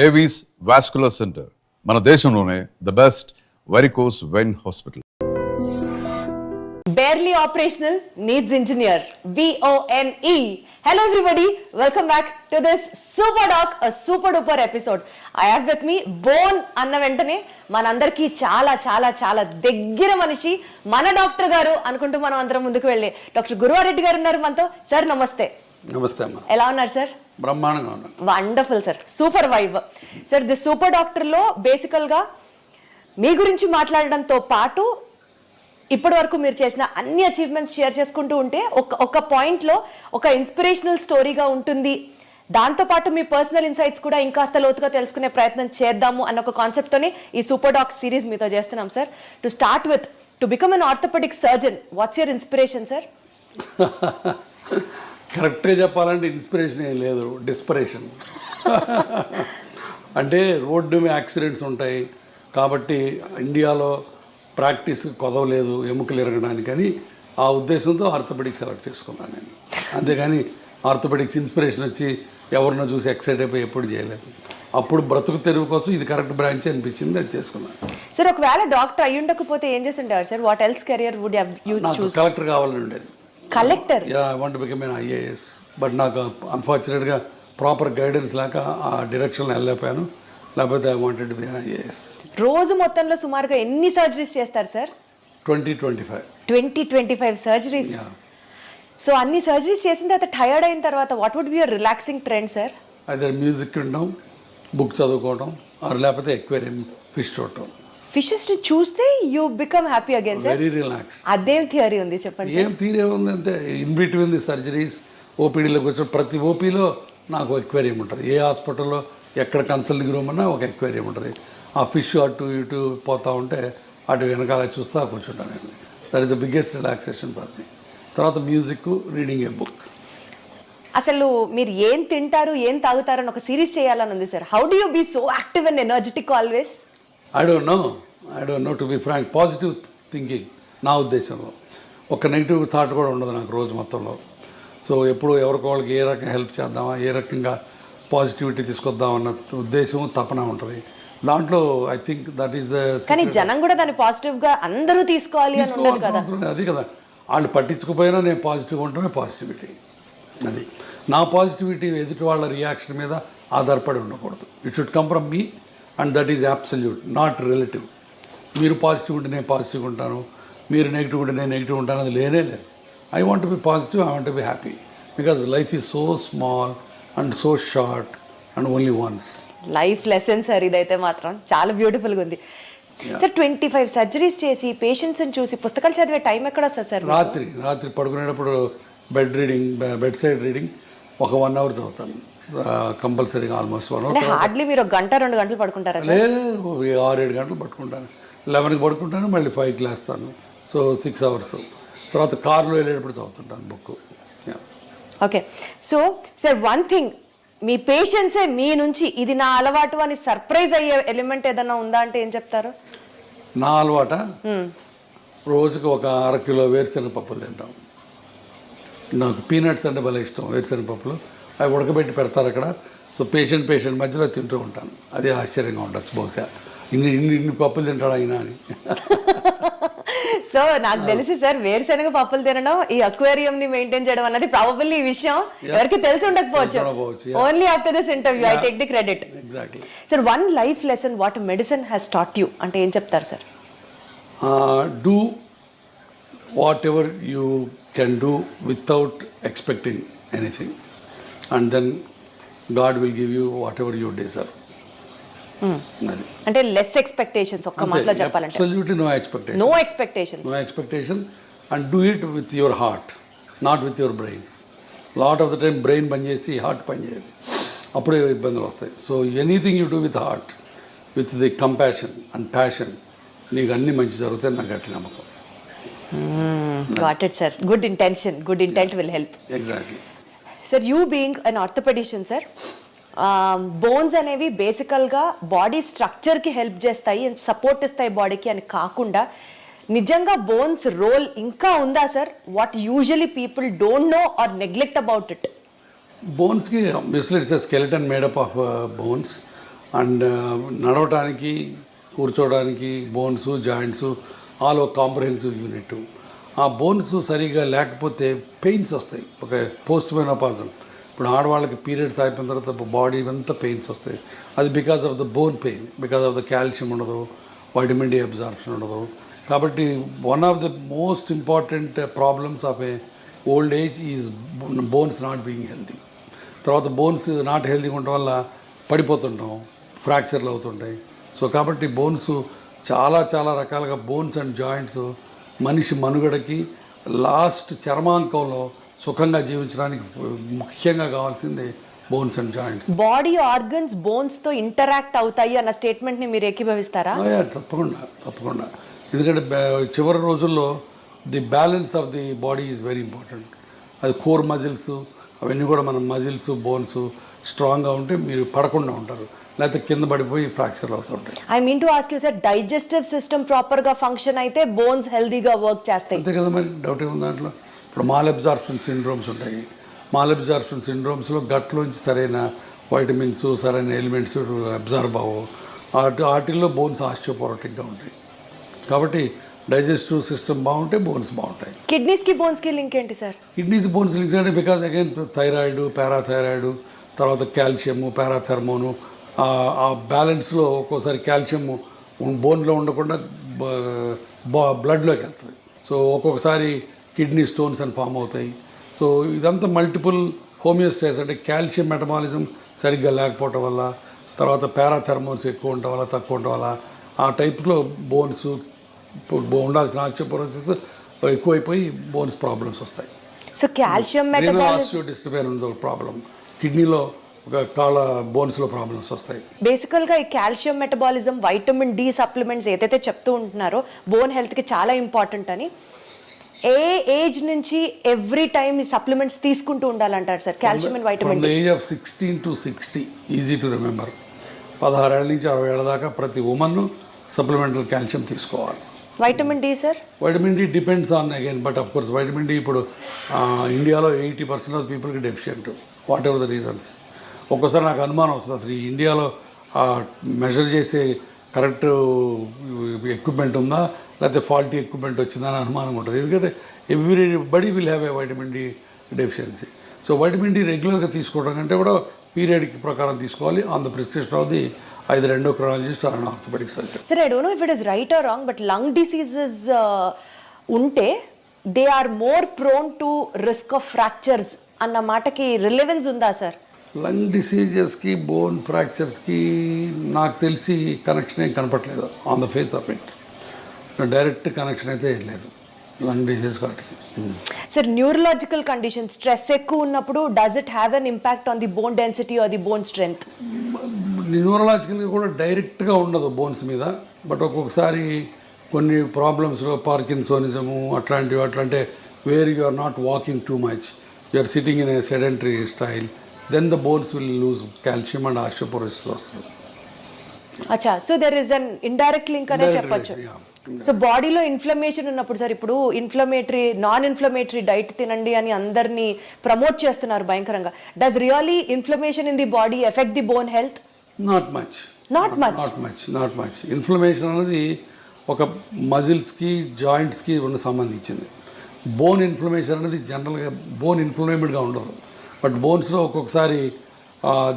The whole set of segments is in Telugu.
ఏవీస్ వాస్కులర్ సెంటర్ మన దేశంలోనే the best varicose vein hospital. Barely operational needs engineer, BONE. Hello everybody, welcome back to this super doc, a super duper episode. I have with me Bone అన్న వెంటనే మనందరికీ చాలా చాలా చాలా దగ్గర మనిషి మన డాక్టర్ గారు అనుకుంటూ మనం అందరం ముందుకు వెళ్ళి డాక్టర్ గురువారెడ్డి గారు ఉన్నారు మనతో. సార్ నమస్తే. నమస్తే అమ్మా. ఎలా ఉన్నారు సార్? బ్రహ్మాండంగా ఉన్నాను. Wonderful sir, super vibe. Sir the super డాక్టర్లో బేసికల్గా మీ గురించి మాట్లాడడంతో పాటు ఇప్పటి వరకు మీరు చేసిన అన్ని అచీవ్మెంట్స్ షేర్ చేసుకుంటూ ఉంటే ఒక పాయింట్లో ఒక ఇన్స్పిరేషనల్ స్టోరీగా ఉంటుంది. దాంతోపాటు మీ పర్సనల్ ఇన్సైట్స్ కూడా ఇంకాస్త లోతుగా తెలుసుకునే ప్రయత్నం చేద్దాము అన్న ఒక కాన్సెప్ట్తోనే ఈ సూపర్ డాక్ సిరీస్ మీతో చేస్తున్నాం sir. To start with, to become an orthopaedic surgeon, what's your inspiration sir? కరెక్ట్గా చెప్పాలంటే ఇన్స్పిరేషన్ ఏం లేదు, డిస్పరేషన్. అంటే రోడ్డు మీద యాక్సిడెంట్స్ ఉంటాయి కాబట్టి ఇండియాలో ప్రాక్టీస్ కొదవలేదు ఎముకలు ఎరగడానికని ఆ ఉద్దేశంతో ఆర్థోపెడిక్స్ సెలెక్ట్ చేసుకున్నాను నేను. అంతేగాని ఆర్థోపెడిక్స్ ఇన్స్పిరేషన్ వచ్చి ఎవరినో చూసి ఎక్సైట్ అయిపోయి ఎప్పుడు చేయలేదు. అప్పుడు బ్రతుకు తెరువు కోసం ఇది కరెక్ట్ బ్రాంచ్ అనిపించింది, అది చేసుకున్నాను. సార్ ఒకవేళ డాక్టర్ అయ్యి ఉండకపోతే ఏం చేసి ఉంటారు sir? What else career would you choose? Collector కావాలని ఉండేది. Collector? I want to become an IAS. But నాకు అన్ఫార్చునేట్గా ప్రాపర్ గైడెన్స్ లేక ఆ డైరెక్షన్లో వెళ్ళలేకపోయాను. లేకపోతే I wanted to be an IAS. రోజు మొత్తంలో సుమారుగా ఎన్ని సర్జరీస్ చేస్తారు సార్? 20-25 సర్జరీస్. సో అన్ని సర్జరీస్ చేసిన తర్వాత టైర్డ్ అయిన తర్వాత what would be your relaxing trend sir? అదే మ్యూజిక్ వినడం, బుక్ చదువుకోవడం, లేకపోతే ఎక్వేరియం ఫిష్ చూడటం. ఫిషెస్ చూస్తే you become happy again sir? Very relax. అదేం థియరీ ఉంది చెప్పండి? ఏం థియరీ ఉంది అంటే ఇన్ బిట్వీన్ ది సర్జరీస్ ఓపీడీలోకి వచ్చి ప్రతి ఓపీలో నాకు ఎక్వేరియం ఉంటుంది. ఏ హాస్పిటల్లో ఎక్కడ కన్సల్టింగ్ రూమ్ అన్నా ఒక ఎక్వేరియం ఉంటుంది. ఆ ఫిష్ అటు ఇటు పోతూ ఉంటే అటు వెనకాల చూస్తా కూర్చుంటాను నేను. That is the biggest relaxation for me. తర్వాత మ్యూజిక్, రీడింగ్ ఏ బుక్. అసలు మీరు ఏం తింటారు, ఏం తాగుతారని ఒక సిరీస్ చేయాలని ఉంది sir. How do you be so active and energetic always? I don't know to be frank. Positive thinking నా ఉద్దేశంలో. ఒక నెగిటివ్ థాట్ కూడా ఉండదు నాకు రోజు మొత్తంలో. సో ఎప్పుడు ఎవరికోళ్ళకి ఏ రకంగా హెల్ప్ చేద్దామా, ఏ రకంగా పాజిటివిటీ తీసుకొద్దామన్న ఉద్దేశం, తపన ఉంటుంది దాంట్లో. I think that is the. కానీ జనం కూడా దాన్ని పాజిటివ్గా అందరూ తీసుకోవాలి అని ఉండదు కదా. అది కదా, వాళ్ళు పట్టించుకుపోయినా నేను పాజిటివ్గా ఉండటమే పాజిటివిటీ. అది నా పాజిటివిటీ ఎదుటి వాళ్ళ రియాక్షన్ మీద ఆధారపడి ఉండకూడదు. It should come from me and that is absolute, not relative. మీరు పాజిటివ్ ఉంటే నేను పాజిటివ్గా ఉంటాను, మీరు నెగిటివ్ ఉంటే నేను నెగిటివ్ ఉంటాను, అది లేనే లేదు. I want to be positive, I want to be happy because life is so small and so short and only once. Life lesson sir ఇదైతే మాత్రం చాలా బ్యూటిఫుల్గా ఉంది సార్. 25 సర్జరీస్ చేసి పేషెంట్స్ని చూసి పుస్తకాలు చదివే టైం ఎక్కడ వస్తుంది సార్? రాత్రి పడుకునేటప్పుడు బెడ్ సైడ్ రీడింగ్ ఒక 1 hour చదువుతాను కంపల్సరీగా. Almost 1 hour. హార్డ్లీ మీరు 1-2 గంటలు పడుకుంటారా? లేదు, 6-7 గంటలు పట్టుకుంటాను. 11కి పడుకుంటాను, మళ్ళీ 5కి లేస్తాను. So 6 hours. తర్వాత కార్లో వెళ్ళేటప్పుడు చదువుతుంటాను book. Okay. So sir one thing, మీ పేషెంట్సే మీ నుంచి ఇది నా అలవాటు అని సర్ప్రైజ్ అయ్యే ఎలిమెంట్ ఏదైనా ఉందా అంటే ఏం చెప్తారు? నా అలవాట, రోజుకి ఒక 1/2 కిలో వేరుశనగ పప్పులు తింటాం. నాకు పీనట్స్ అంటే భలే ఇష్టం. వేరుశనగ పప్పులు అవి ఉడకబెట్టి పెడతారు అక్కడ. సో పేషెంట్ మధ్యలో తింటూ ఉంటాను. అది ఆశ్చర్యంగా ఉండొచ్చు, బహుశా ఇన్ని పప్పులు తింటాడు అయినా అని. సో నాకు తెలిసి సార్ వేరుశనగ పప్పులు తినడం, ఈ అక్వేరియం ని మెయింటైన్ చేయడం అన్నది ప్రాబబ్లీ ఈ విషయం ఎవరికి తెలిసి ఉండకపోవచ్చు. Only after this interview I take the credit. Exactly. Sir one life lesson what medicine has taught you అంటే ఏం చెప్తారు సార్? Do whatever you can do without expecting anything and then God will give you whatever you deserve. అంటే లెస్ ఎక్స్పెక్టేషన్స్, ఒక్క మాటలో చెప్పాలంటే absolutely no expectation and do it with your heart, not with your brains. Lot of the time brain పనిచేసి హార్ట్ పనిచేయదు, అప్పుడే ఇబ్బందులు వస్తాయి. So anything you do with heart, with the compassion and passion, నీకు అన్ని మంచి జరుగుతాయి. నాకు గట్టి నమ్మకం. Got it sir. Good intent will help. Exactly. Sir you being an orthopaedician sir, bones అనేవి బేసికల్గా బాడీ స్ట్రక్చర్కి హెల్ప్ చేస్తాయి అండ్ సపోర్ట్ ఇస్తాయి బాడీకి అని కాకుండా నిజంగా బోన్స్ రోల్ ఇంకా ఉందా sir? What usually people don't know or neglect about it. బోన్స్కి obviously it's a skeleton made up of bones and నడవటానికి కూర్చోవడానికి బోన్స్ జాయింట్స్ ఆల్ ఒక కాంప్రహెన్సివ్ యూనిట్. ఆ బోన్స్ సరిగా లేకపోతే పెయిన్స్ వస్తాయి. ఒక పోస్ట్ మెనోపాజల్, ఇప్పుడు ఆడవాళ్ళకి పీరియడ్స్ అయిపోయిన తర్వాత బాడీ అంతా పెయిన్స్ వస్తాయి. అది because of the bone pain, because of the calcium ఉండదు, వైటమిన్ డి అబ్జార్ప్షన్ ఉండదు. కాబట్టి one of the most important problems of A old age is bones not being healthy. తర్వాత బోన్స్ నాట్ హెల్తీగా ఉండటం వల్ల పడిపోతుంటాం, ఫ్రాక్చర్లు అవుతుంటాయి. సో కాబట్టి బోన్స్ చాలా చాలా రకాలుగా బోన్స్ అండ్ జాయింట్స్ మనిషి మనుగడకి లాస్ట్ చర్మాంకంలో సుఖంగా జీవించడానికి ముఖ్యంగా కావాల్సింది bones and joints. Body organs bones తో ఇంటరాక్ట్ అవుతాయి అన్న స్టేట్మెంట్ ని మీరు ఏకీభవిస్తారా? తప్పకుండా. ఎందుకంటే చివరి రోజుల్లో the balance of the body is very important. అది కోర్ మజిల్స్ అవన్నీ కూడా మన మజిల్స్ బోన్స్ స్ట్రాంగ్గా ఉంటే మీరు పడకుండా ఉంటారు, లేకపోతే కింద పడిపోయి ఫ్రాక్చర్ అవుతుంటాయి. I mean to ask you sir, digestive system proper గా ఫంక్షన్ అయితే బోన్స్ హెల్దీగా వర్క్ చేస్తాయి. అంతే కదా, మరి డౌట్ ఏముంది దాంట్లో. ఇప్పుడు మాల్ అబ్జార్ప్షన్ సిండ్రోమ్స్ ఉంటాయి. మాల్ అబ్జార్ప్షన్ సిండ్రోమ్స్లో గట్లోంచి సరైన వైటమిన్స్ సరైన ఎలిమెంట్స్ అబ్జార్బ్ అవ్వవు. వాటిల్లో బోన్స్ ఆస్టియోపోరోటిక్గా ఉంటాయి. కాబట్టి డైజెస్టివ్ సిస్టమ్ బాగుంటే బోన్స్ బాగుంటాయి. కిడ్నీస్కి బోన్స్కి లింక్ ఏంటి సార్? కిడ్నీస్ బోన్స్ లింక్స్ అంటే బికాజ్ అగైన్ థైరాయిడ్, పారాథైరాయిడ్, తర్వాత కాల్షియము, పారాథర్మోను, ఆ బ్యాలెన్స్లో ఒక్కోసారి కాల్షియం బోన్లో ఉండకుండా బ్లడ్లోకి వెళ్తుంది. సో ఒక్కొక్కసారి కిడ్నీ స్టోన్స్ అని ఫామ్ అవుతాయి. సో ఇదంతా మల్టిపుల్ హోమియోస్టాసిస్ అంటే కాల్షియం మెటబాలిజం సరిగ్గా లేకపోవటం వల్ల, తర్వాత పారాథర్మోన్స్ ఎక్కువ ఉండటం వల్ల తక్కువ ఉండటం వల్ల ఆ టైప్లో బోన్స్ ఉండాల్సిన ఆస్టియోపోరోసిస్ ఎక్కువైపోయి బోన్స్ ప్రాబ్లమ్స్ వస్తాయి. So calcium metabolism disturbance problem, కిడ్నీలో ఒక కాళ్ళ బోన్స్లో ప్రాబ్లమ్స్ వస్తాయి. బేసికల్గా ఈ calcium metabolism, vitamin D supplements ఏదైతే చెప్తూ ఉంటున్నారో బోన్ హెల్త్కి చాలా ఇంపార్టెంట్ అని, ఏ ఏజ్ నుంచి ఎవ్రీ టైమ్ ఈ సప్లిమెంట్స్ తీసుకుంటూ ఉండాలంటారు sir? Calcium and vitamin D age of 16 to 60 easy to remember. 16 ఏళ్ళ నుంచి 60 ఏళ్ళ దాకా ప్రతి ఉమెన్ సప్లిమెంటల్ కాల్షియం తీసుకోవాలి. Vitamin D sir? Vitamin D depends on again, but of course vitamin D ఇప్పుడు ఇండియాలో 80% ఆఫ్ పీపుల్కి deficient, whatever the reasons. ఒక్కోసారి నాకు అనుమానం వస్తుంది, అసలు ఈ ఇండియాలో మెజర్ చేసే కరెక్ట్ ఎక్విప్మెంట్ ఉందా లేకపోతే ఫాల్టీ ఎక్విప్మెంట్ వచ్చిందని అనుమానం ఉంటుంది. ఎందుకంటే everybody will have a vitamin D deficiency. So vitamin D రెగ్యులర్గా తీసుకోవడం కంటే కూడా పీరియడ్ ప్రకారం తీసుకోవాలి on the prescription of the either endocrinologist or an orthopedic surgeon. Sir, I don't know if it is right or wrong, but lung diseases unte they are more prone to risk of fractures అన్న మాటకి రిలెవెన్స్ ఉందా సార్? లంగ్ డిసీజెస్కి బోన్ ఫ్రాక్చర్స్కి నాకు తెలిసి కనెక్షన్ ఏం కనపట్లేదు on the face of it. Direct connection అయితే ఏం లేదు లంగ్ డిసీజ్ వాటికి. సార్, న్యూరలాజికల్ కండిషన్ స్ట్రెస్ ఎక్కువ ఉన్నప్పుడు does it have an impact on the bone density or the bone strength? న్యూరలాజికల్గా కూడా డైరెక్ట్గా ఉండదు బోన్స్ మీద, బట్ ఒక్కొక్కసారి కొన్ని ప్రాబ్లమ్స్లో పార్కిన్సోనిజము అట్లాంటివి అంటే where you are not walking too much, you are sitting in a sedentary style, then the bones will lose calcium and osteoporosis వస్తుంది. అచ్చా, so there is an indirect link అనే చెప్పొచ్చు. సో బాడీలో ఇన్ఫ్లమేషన్ ఉన్నప్పుడు సార్, ఇప్పుడు నాన్ ఇన్ఫ్లమేటరీ డైట్ తినండి అని అందరినీ ప్రమోట్ చేస్తున్నారు భయంకరంగా. Does really inflammation in the body effect the bone health? Not much. Inflammation అనేది ఒక మజిల్స్కి జాయింట్స్కి సంబంధించింది. బోన్ ఇన్ఫ్లమేషన్ అనేది జనరల్గా బోన్ ఇన్ఫ్లమేటెడ్గా ఉండదు, బట్ బోన్స్లో ఒక్కొక్కసారి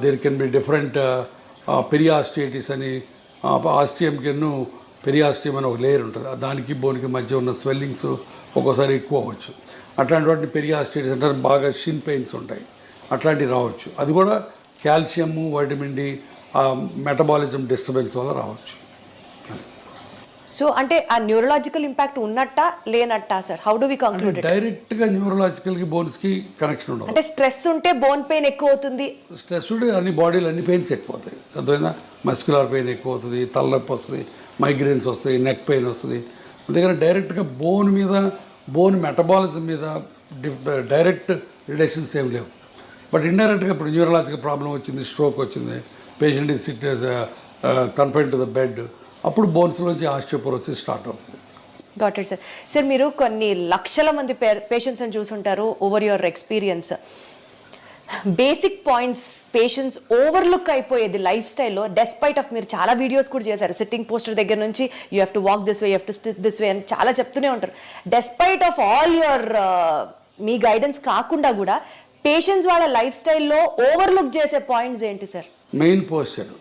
దేర్ కెన్ బి డిఫరెంట్ పెరియాస్టియటిస్ అని, ఆస్టియంకి పెరియాస్టియం అని ఒక లేయర్ ఉంటుంది, దానికి బోన్కి మధ్య ఉన్న స్వెల్లింగ్స్ ఒక్కోసారి ఎక్కువ అవ్వచ్చు. అట్లాంటి వాటిని పెరియాస్టియటిస్ అంటే బాగా షిన్ పెయిన్స్ ఉంటాయి, అట్లాంటివి రావచ్చు. అది కూడా calcium vitamin D metabolism disturbance వల్ల రావచ్చు. సో అంటే ఆ న్యూరలాజికల్ ఇంపాక్ట్ ఉన్నట్టా లేనట్టా sir? How do we conclude it? డైరెక్ట్గా న్యూరలాజికల్కి బోన్స్కి కనెక్షన్ ఉండదు. అంటే స్ట్రెస్ ఉంటే బోన్ పెయిన్ ఎక్కువ అవుతుంది, స్ట్రెస్ ఉంటే అన్ని బాడీలో అన్ని పెయిన్స్ ఎక్కువ అవుతాయి. అర్థమైందా? మస్క్యులర్ పెయిన్ ఎక్కువ అవుతుంది, తలనొప్పి వస్తుంది, మైగ్రేన్స్ వస్తాయి, నెక్ పెయిన్ వస్తుంది. అందుకని డైరెక్ట్గా బోన్ మీద బోన్ మెటబాలిజం మీద డైరెక్ట్ రిలేషన్స్ ఏమి లేవు. బట్ ఇండైరెక్ట్గా ఇప్పుడు న్యూరలాజికల్ ప్రాబ్లం వచ్చింది, స్ట్రోక్ వచ్చింది, patient is SIT confined to the bed, అప్పుడు బోన్స్లోంచి ఆస్టియోపోరోసిస్ స్టార్ట్ అవుతుంది. Got it sir. సార్, మీరు కొన్ని లక్షల మంది పేషెంట్స్ని చూసుంటారు over your experience. Basic points patients overlook అయిపోయేది లైఫ్ స్టైల్లో, డెస్పైట్ ఆఫ్ మీరు చాలా వీడియోస్ కూడా చేశారు, సిట్టింగ్ పోస్టర్ దగ్గర నుంచి you have to walk this way, you have to SIT this way అని చాలా చెప్తూనే ఉంటారు. Despite of all your me guidance కాకుండా కూడా పేషెంట్స్ వాళ్ళ లైఫ్ స్టైల్లో ఓవర్లుక్ చేసే పాయింట్స్ ఏంటి సార్? మెయిన్ పోస్చర్,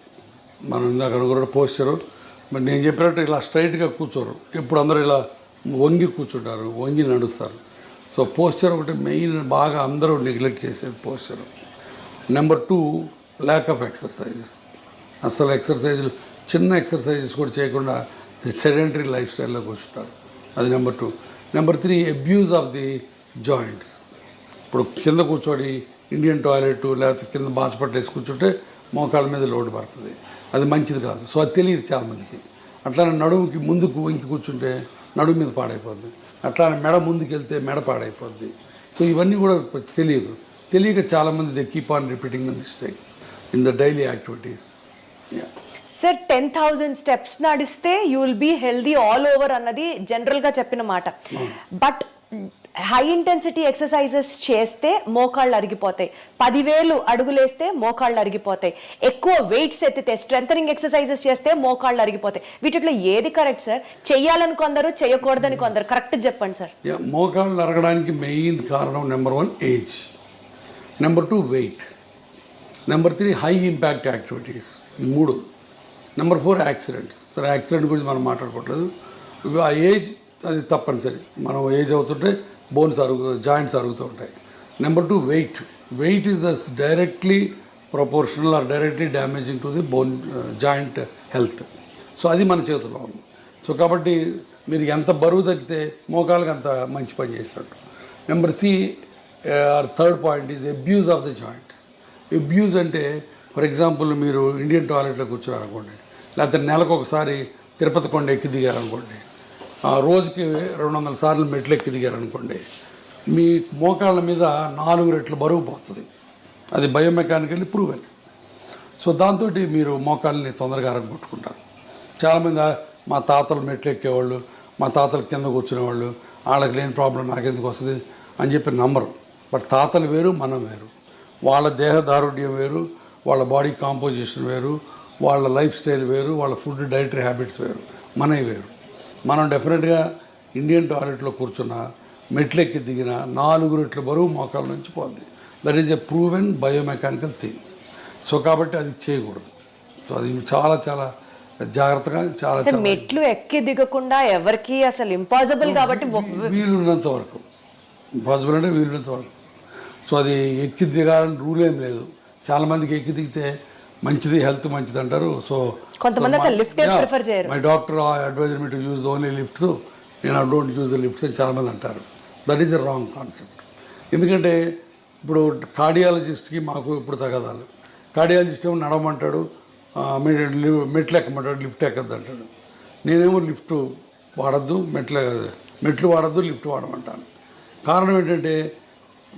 మనం ఇందాక అనుకున్న పోస్చరు. మరి నేను చెప్పినట్టు ఇలా స్ట్రైట్గా కూర్చోరు, ఇప్పుడు అందరూ ఇలా వంగి కూర్చుంటారు, వంగి నడుస్తారు. సో పోస్చర్ ఒకటి మెయిన్, బాగా అందరూ నెగ్లెక్ట్ చేసేది posture. Number 2, lack of exercises. అసలు ఎక్సర్సైజులు, చిన్న ఎక్సర్సైజెస్ కూడా చేయకుండా సెడెంటరీ లైఫ్ స్టైల్లోకి కూర్చుంటారు. అది number 2. Number 3, abuse of the joints. ఇప్పుడు కింద కూర్చొని ఇండియన్ టాయిలెట్ లేకపోతే కింద బాచిపట్టు వేసి కూర్చుంటే మోకాళ్ళ మీద లోటు పడుతుంది, అది మంచిది కాదు. సో అది తెలియదు చాలామందికి. అట్లానే నడుముకి ముందుకు ఇంకి కూర్చుంటే నడుము మీద పాడైపోద్ది, అట్లానే మెడ ముందుకు వెళ్తే మెడ పాడైపోద్ది. సో ఇవన్నీ కూడా తెలియక చాలామంది they keep on repeating the mistakes in the daily activities. Sir 10,000 steps నడిస్తే you will be healthy all over అన్నది జనరల్గా చెప్పిన మాట. బట్ హై ఇంటెన్సిటీ ఎక్సర్సైజెస్ చేస్తే మోకాళ్ళు అరిగిపోతాయి, 10,000 అడుగులేస్తే మోకాళ్ళు అరిగిపోతాయి, ఎక్కువ వెయిట్స్ ఎత్తితే స్ట్రెంథనింగ్ ఎక్సర్సైజెస్ చేస్తే మోకాళ్ళు అరిగిపోతాయి. వీటిలో ఏది కరెక్ట్ సార్? చెయ్యాలని కొందరు, చేయకూడదని కొందరు, కరెక్ట్ చెప్పండి సార్. మోకాళ్ళు అరగడానికి మెయిన్ కారణం number 1 age, number 2 weight, number 3 high impact activities, 3. Number 4 accidents. సరే యాక్సిడెంట్ గురించి మనం మాట్లాడుకోవట్లేదు, ఆ ఏజ్ అది తప్పనిసరి. మనం ఏజ్ అవుతుంటే బోన్స్ జాయింట్స్ అరుగుతూ ఉంటాయి. Number 2 weight is the directly proportional or directly damaging to the bone joint health. So అది మన చేతిలో ఉంది. సో కాబట్టి మీరు ఎంత బరువు తగ్గితే మోకాళ్ళకి అంత మంచి పని చేసినట్టు. Number 3 or third point is abuse of the joints. Abuse అంటే ఫర్ ఎగ్జాంపుల్ మీరు ఇండియన్ టాయిలెట్లో కూర్చోారనుకోండి, లేకపోతే నెలకు ఒకసారి తిరుపతి కొండ ఎక్కి దిగారనుకోండి, రోజుకి 200 సార్లు మెట్లు ఎక్కి దిగారనుకోండి, మీ మోకాళ్ళ మీద 4 రెట్లు బరువు పోతుంది. అది బయోమెకానికల్లీ ప్రూవెన్. సో దాంతో మీరు మోకాళ్ళని తొందరగా అరగొట్టుకుంటారు. చాలామంది మా తాతలు మెట్లు ఎక్కేవాళ్ళు, మా తాతలు కింద కూర్చునేవాళ్ళు, వాళ్ళకి లేని ప్రాబ్లం నాకెందుకు వస్తుంది అని చెప్పి నమ్మరు. బట్ తాతలు వేరు, మనం వేరు. వాళ్ళ దేహదారుఢ్యం వేరు, వాళ్ళ బాడీ కాంపోజిషన్ వేరు, వాళ్ళ లైఫ్ స్టైల్ వేరు, వాళ్ళ ఫుడ్ డైటరీ హ్యాబిట్స్ వేరు, మనవి వేరు. మనం డెఫినెట్గా ఇండియన్ టాయిలెట్లో కూర్చున్న, మెట్లెక్కి దిగిన 4 రెట్ల బరువు మోకాళ్ళ నుంచి పోద్ది. That is a proven biomechanical thing. So కాబట్టి అది చేయకూడదు. సో అది చాలా చాలా జాగ్రత్తగా చాలా మెట్లు ఎక్కి దిగకుండా ఎవరికి అసలు ఇంపాసిబుల్ కాబట్టి వీలున్నంత వరకు, ఇంపాసిబుల్ అంటే వీలున్నంత వరకు. సో అది ఎక్కి దిగాలని రూల్ ఏం లేదు. చాలామందికి ఎక్కి దిగితే మంచిది, హెల్త్ మంచిది అంటారు. సో కొంతమంది అసలు లిఫ్ట్ ప్రిఫర్ చేయరు. My doctor advisor me to use only lifts, నేను I don't use the lifts అని చాలామంది అంటారు. That is a wrong concept. ఎందుకంటే ఇప్పుడు కార్డియాలజిస్ట్కి మాకు ఇప్పుడు తగదాలు. కార్డియాలజిస్ట్ ఏమో నడవమంటాడు, మెట్లు ఎక్కమంటాడు, లిఫ్ట్ ఎక్కద్దు అంటాడు. నేనేమో లిఫ్ట్ వాడద్దు, మెట్లు వాడద్దు, లిఫ్ట్ వాడమంటాను. కారణం ఏంటంటే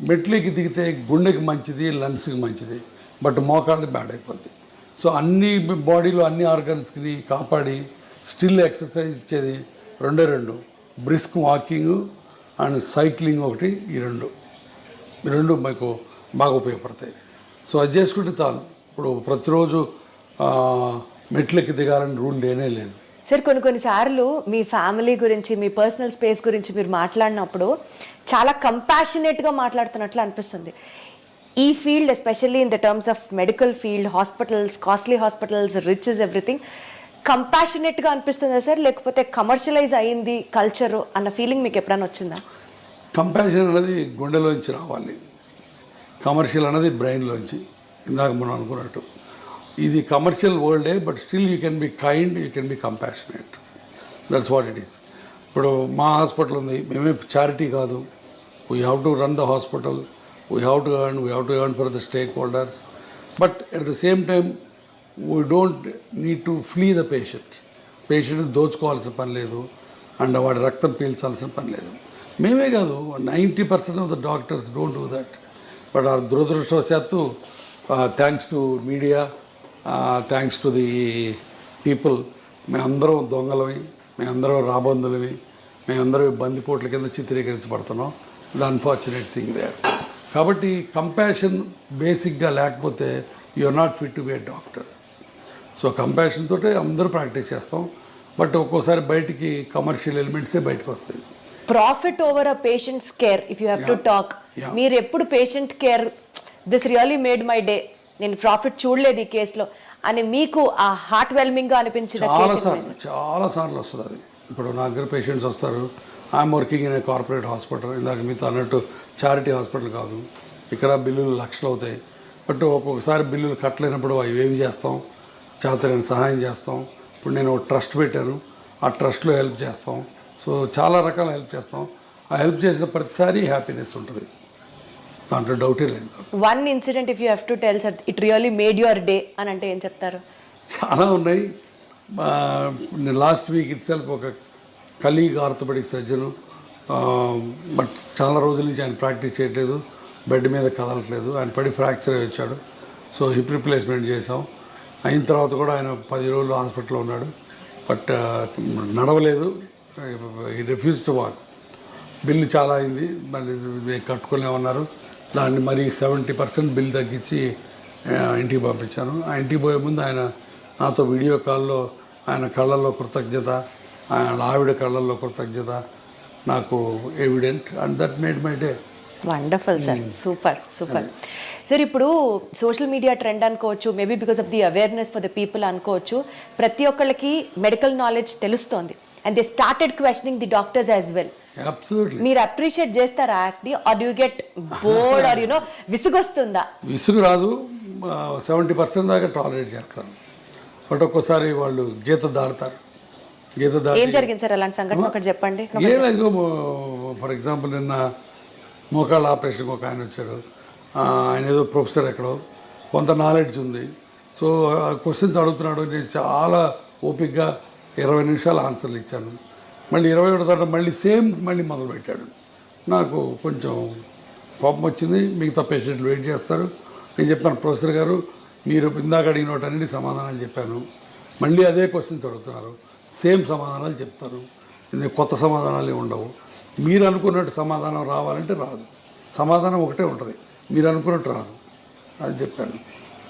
మెట్లు ఎక్కి దిగితే గుండెకి మంచిది, లంగ్స్కి మంచిది, బట్ మోకాళ్ళకి బ్యాడ్ అయిపోద్ది. సో అన్ని బాడీలో అన్ని ఆర్గన్స్కి కాపాడి స్టిల్ ఎక్సర్సైజ్ ఇచ్చేది 2 బ్రిస్క్ వాకింగ్ అండ్ సైక్లింగ్ ఒకటి. ఈ రెండు మీకు బాగా ఉపయోగపడతాయి. సో అది చేసుకుంటే చాలు. ఇప్పుడు ప్రతిరోజు మెట్లెక్కి దిగాలని రూల్ లేనే లేదు. సార్ కొన్నిసార్లు మీ ఫ్యామిలీ గురించి, మీ పర్సనల్ స్పేస్ గురించి మీరు మాట్లాడినప్పుడు చాలా కంపాషనేట్గా మాట్లాడుతున్నట్లు అనిపిస్తుంది. ఈ field especially in the terms of medical field, hospitals, costly hospitals, rich is everything, కంపాషనేట్గా అనిపిస్తుందా సార్, లేకపోతే కమర్షియలైజ్ అయింది కల్చరు అన్న ఫీలింగ్ మీకు ఎప్పుడైనా వచ్చిందా? కంపాషన్ అనేది గుండెలోంచి రావాలి, కమర్షియల్ అనేది బ్రెయిన్లోంచి. ఇందాక మనం అనుకున్నట్టు ఇది కమర్షియల్ వరల్డే, but still you can be kind, you can be compassionate. That's what it is. ఇప్పుడు మా హాస్పిటల్ ఉంది, మేమే చారిటీ కాదు. We have to run the hospital, we have to earn for the stakeholders, but at the same time we don't need to flee the patient దోచుకోవాల్సిన పని లేదు, అండ్ వాడి రక్తం పీల్చాల్సిన పని లేదు. మేమే కాదు, 90% of the doctors don't do that. But ఆ దురదృష్టవశాత్తు thanks to media, thanks to the people, మేమందరం దొంగలవి, మేమందరం రాబందులవి, మేమందరం బందిపోట్ల కింద చిత్రీకరించబడుతున్నాం. The unfortunate thing there. కాబట్టి కంపాషన్ బేసిక్గా లేకపోతే you are not fit to be a doctor. So compassion తోటే అందరూ ప్రాక్టీస్ చేస్తాం, బట్ ఒక్కోసారి బయటికి కమర్షియల్ ఎలిమెంట్సే బయటకు వస్తాయి. Profit over a patients care if you have to talk, Yeah. మీరు ఎప్పుడు patient care this really made my day, నేను ప్రాఫిట్ చూడలేదు ఈ కేసులో అని మీకు ఆ హార్ట్ వెల్మింగ్ గా అనిపించిన చాలా సార్లు వస్తుంది అది. ఇప్పుడు నా దగ్గర పేషెంట్స్ వస్తారు, I'm working in a corporate hospital, ఇందాక మీతో అన్నట్టు చారిటీ హాస్పిటల్ కాదు, ఇక్కడ బిల్లులు లక్షలు అవుతాయి, బట్ ఒక్కొక్కసారి బిల్లులు కట్టలేనప్పుడు అవి ఏమి చేస్తాం, చేతనైన సహాయం చేస్తాం. ఇప్పుడు నేను ట్రస్ట్ పెట్టాను, ఆ ట్రస్ట్లో హెల్ప్ చేస్తాం. సో చాలా రకాల హెల్ప్ చేస్తాం. ఆ హెల్ప్ చేసిన ప్రతిసారి హ్యాపీనెస్ ఉంటుంది, దాంట్లో డౌటే లేదు. One incident if you have to tell sir it really made your day అని అంటే ఏం చెప్తారు? చాలా ఉన్నాయి. నేను లాస్ట్ వీక్ ఇట్ సెల్ఫ్ ఒక కలీగ్ ఆర్థోపెడిక్ సర్జను, బట్ చాలా రోజుల నుంచి ఆయన ప్రాక్టీస్ చేయట్లేదు, బెడ్ మీద కదలట్లేదు, ఆయన పడి ఫ్రాక్చర్ అయ్యి వచ్చాడు. సో హిప్ రిప్లేస్మెంట్ చేసాం. అయిన తర్వాత కూడా ఆయన 10 రోజులు హాస్పిటల్లో ఉన్నాడు, బట్ నడవలేదు, ఈ రిఫ్యూజ్ టు వాక్. బిల్లు చాలా అయింది, మళ్ళీ కట్టుకోలేమన్నారు. దాన్ని మరి 70% బిల్ తగ్గించి ఇంటికి పంపించాను. ఆ ఇంటికి పోయే ముందు ఆయన నాతో వీడియో కాల్లో ఆయన కళ్ళల్లో కృతజ్ఞత, ఆయన ఆవిడ కళ్ళల్లో కృతజ్ఞత నాకు evident, and that made my day. Wonderful sir, super super. Sir ఇప్పుడు సోషల్ మీడియా ట్రెండ్ అనుకోవచ్చు, maybe because of the awareness for the people అనుకోవచ్చు, ప్రతి ఒక్కళ్ళకి మెడికల్ నాలెడ్జ్ తెలుస్తోంది and they started questioning the doctors as well. Absolutely. మీరు అప్రిషియేట్ చేస్తారా యాక్ట్ ని, or you get bored or you know విసుగొస్తుందా? విసుగు రాదు, 70% దాకా టాలరేట్ చేస్తాను, బట్ ఒక్కోసారి వాళ్ళు గీత దాడతారు. గీత ఏం దాటి జరిగింది సార్ అలాంటి సంఘటన ఒకటి చెప్పండి. ఏం లేదు, ఫర్ ఎగ్జాంపుల్ నిన్న మోకాళ్ళ ఆపరేషన్కి ఒక ఆయన వచ్చాడు, ఆయన ఏదో ప్రొఫెసర్ ఎక్కడో, కొంత నాలెడ్జ్ ఉంది. సో క్వశ్చన్స్ అడుగుతున్నాడు, నేను చాలా ఓపిక్గా 20 నిమిషాలు ఆన్సర్లు ఇచ్చాను. మళ్ళీ 21 తర్వాత మళ్ళీ మొదలుపెట్టాడు. నాకు కొంచెం కోపం వచ్చింది. మిగతా పేషెంట్లు వెయిట్ చేస్తారు. నేను చెప్పాను, ప్రొఫెసర్ గారు మీరు ఇందాక అడిగిన వాటన్నిటి సమాధానాలు చెప్పాను, మళ్ళీ అదే క్వశ్చన్స్ అడుగుతున్నారు, సేమ్ సమాధానాలు చెప్తారు, ఇది కొత్త సమాధానాలు ఉండవు. మీరు అనుకున్నట్టు సమాధానం రావాలంటే రాదు, సమాధానం ఒకటే ఉంటుంది, మీరు అనుకున్నట్టు రాదు అని చెప్పాను.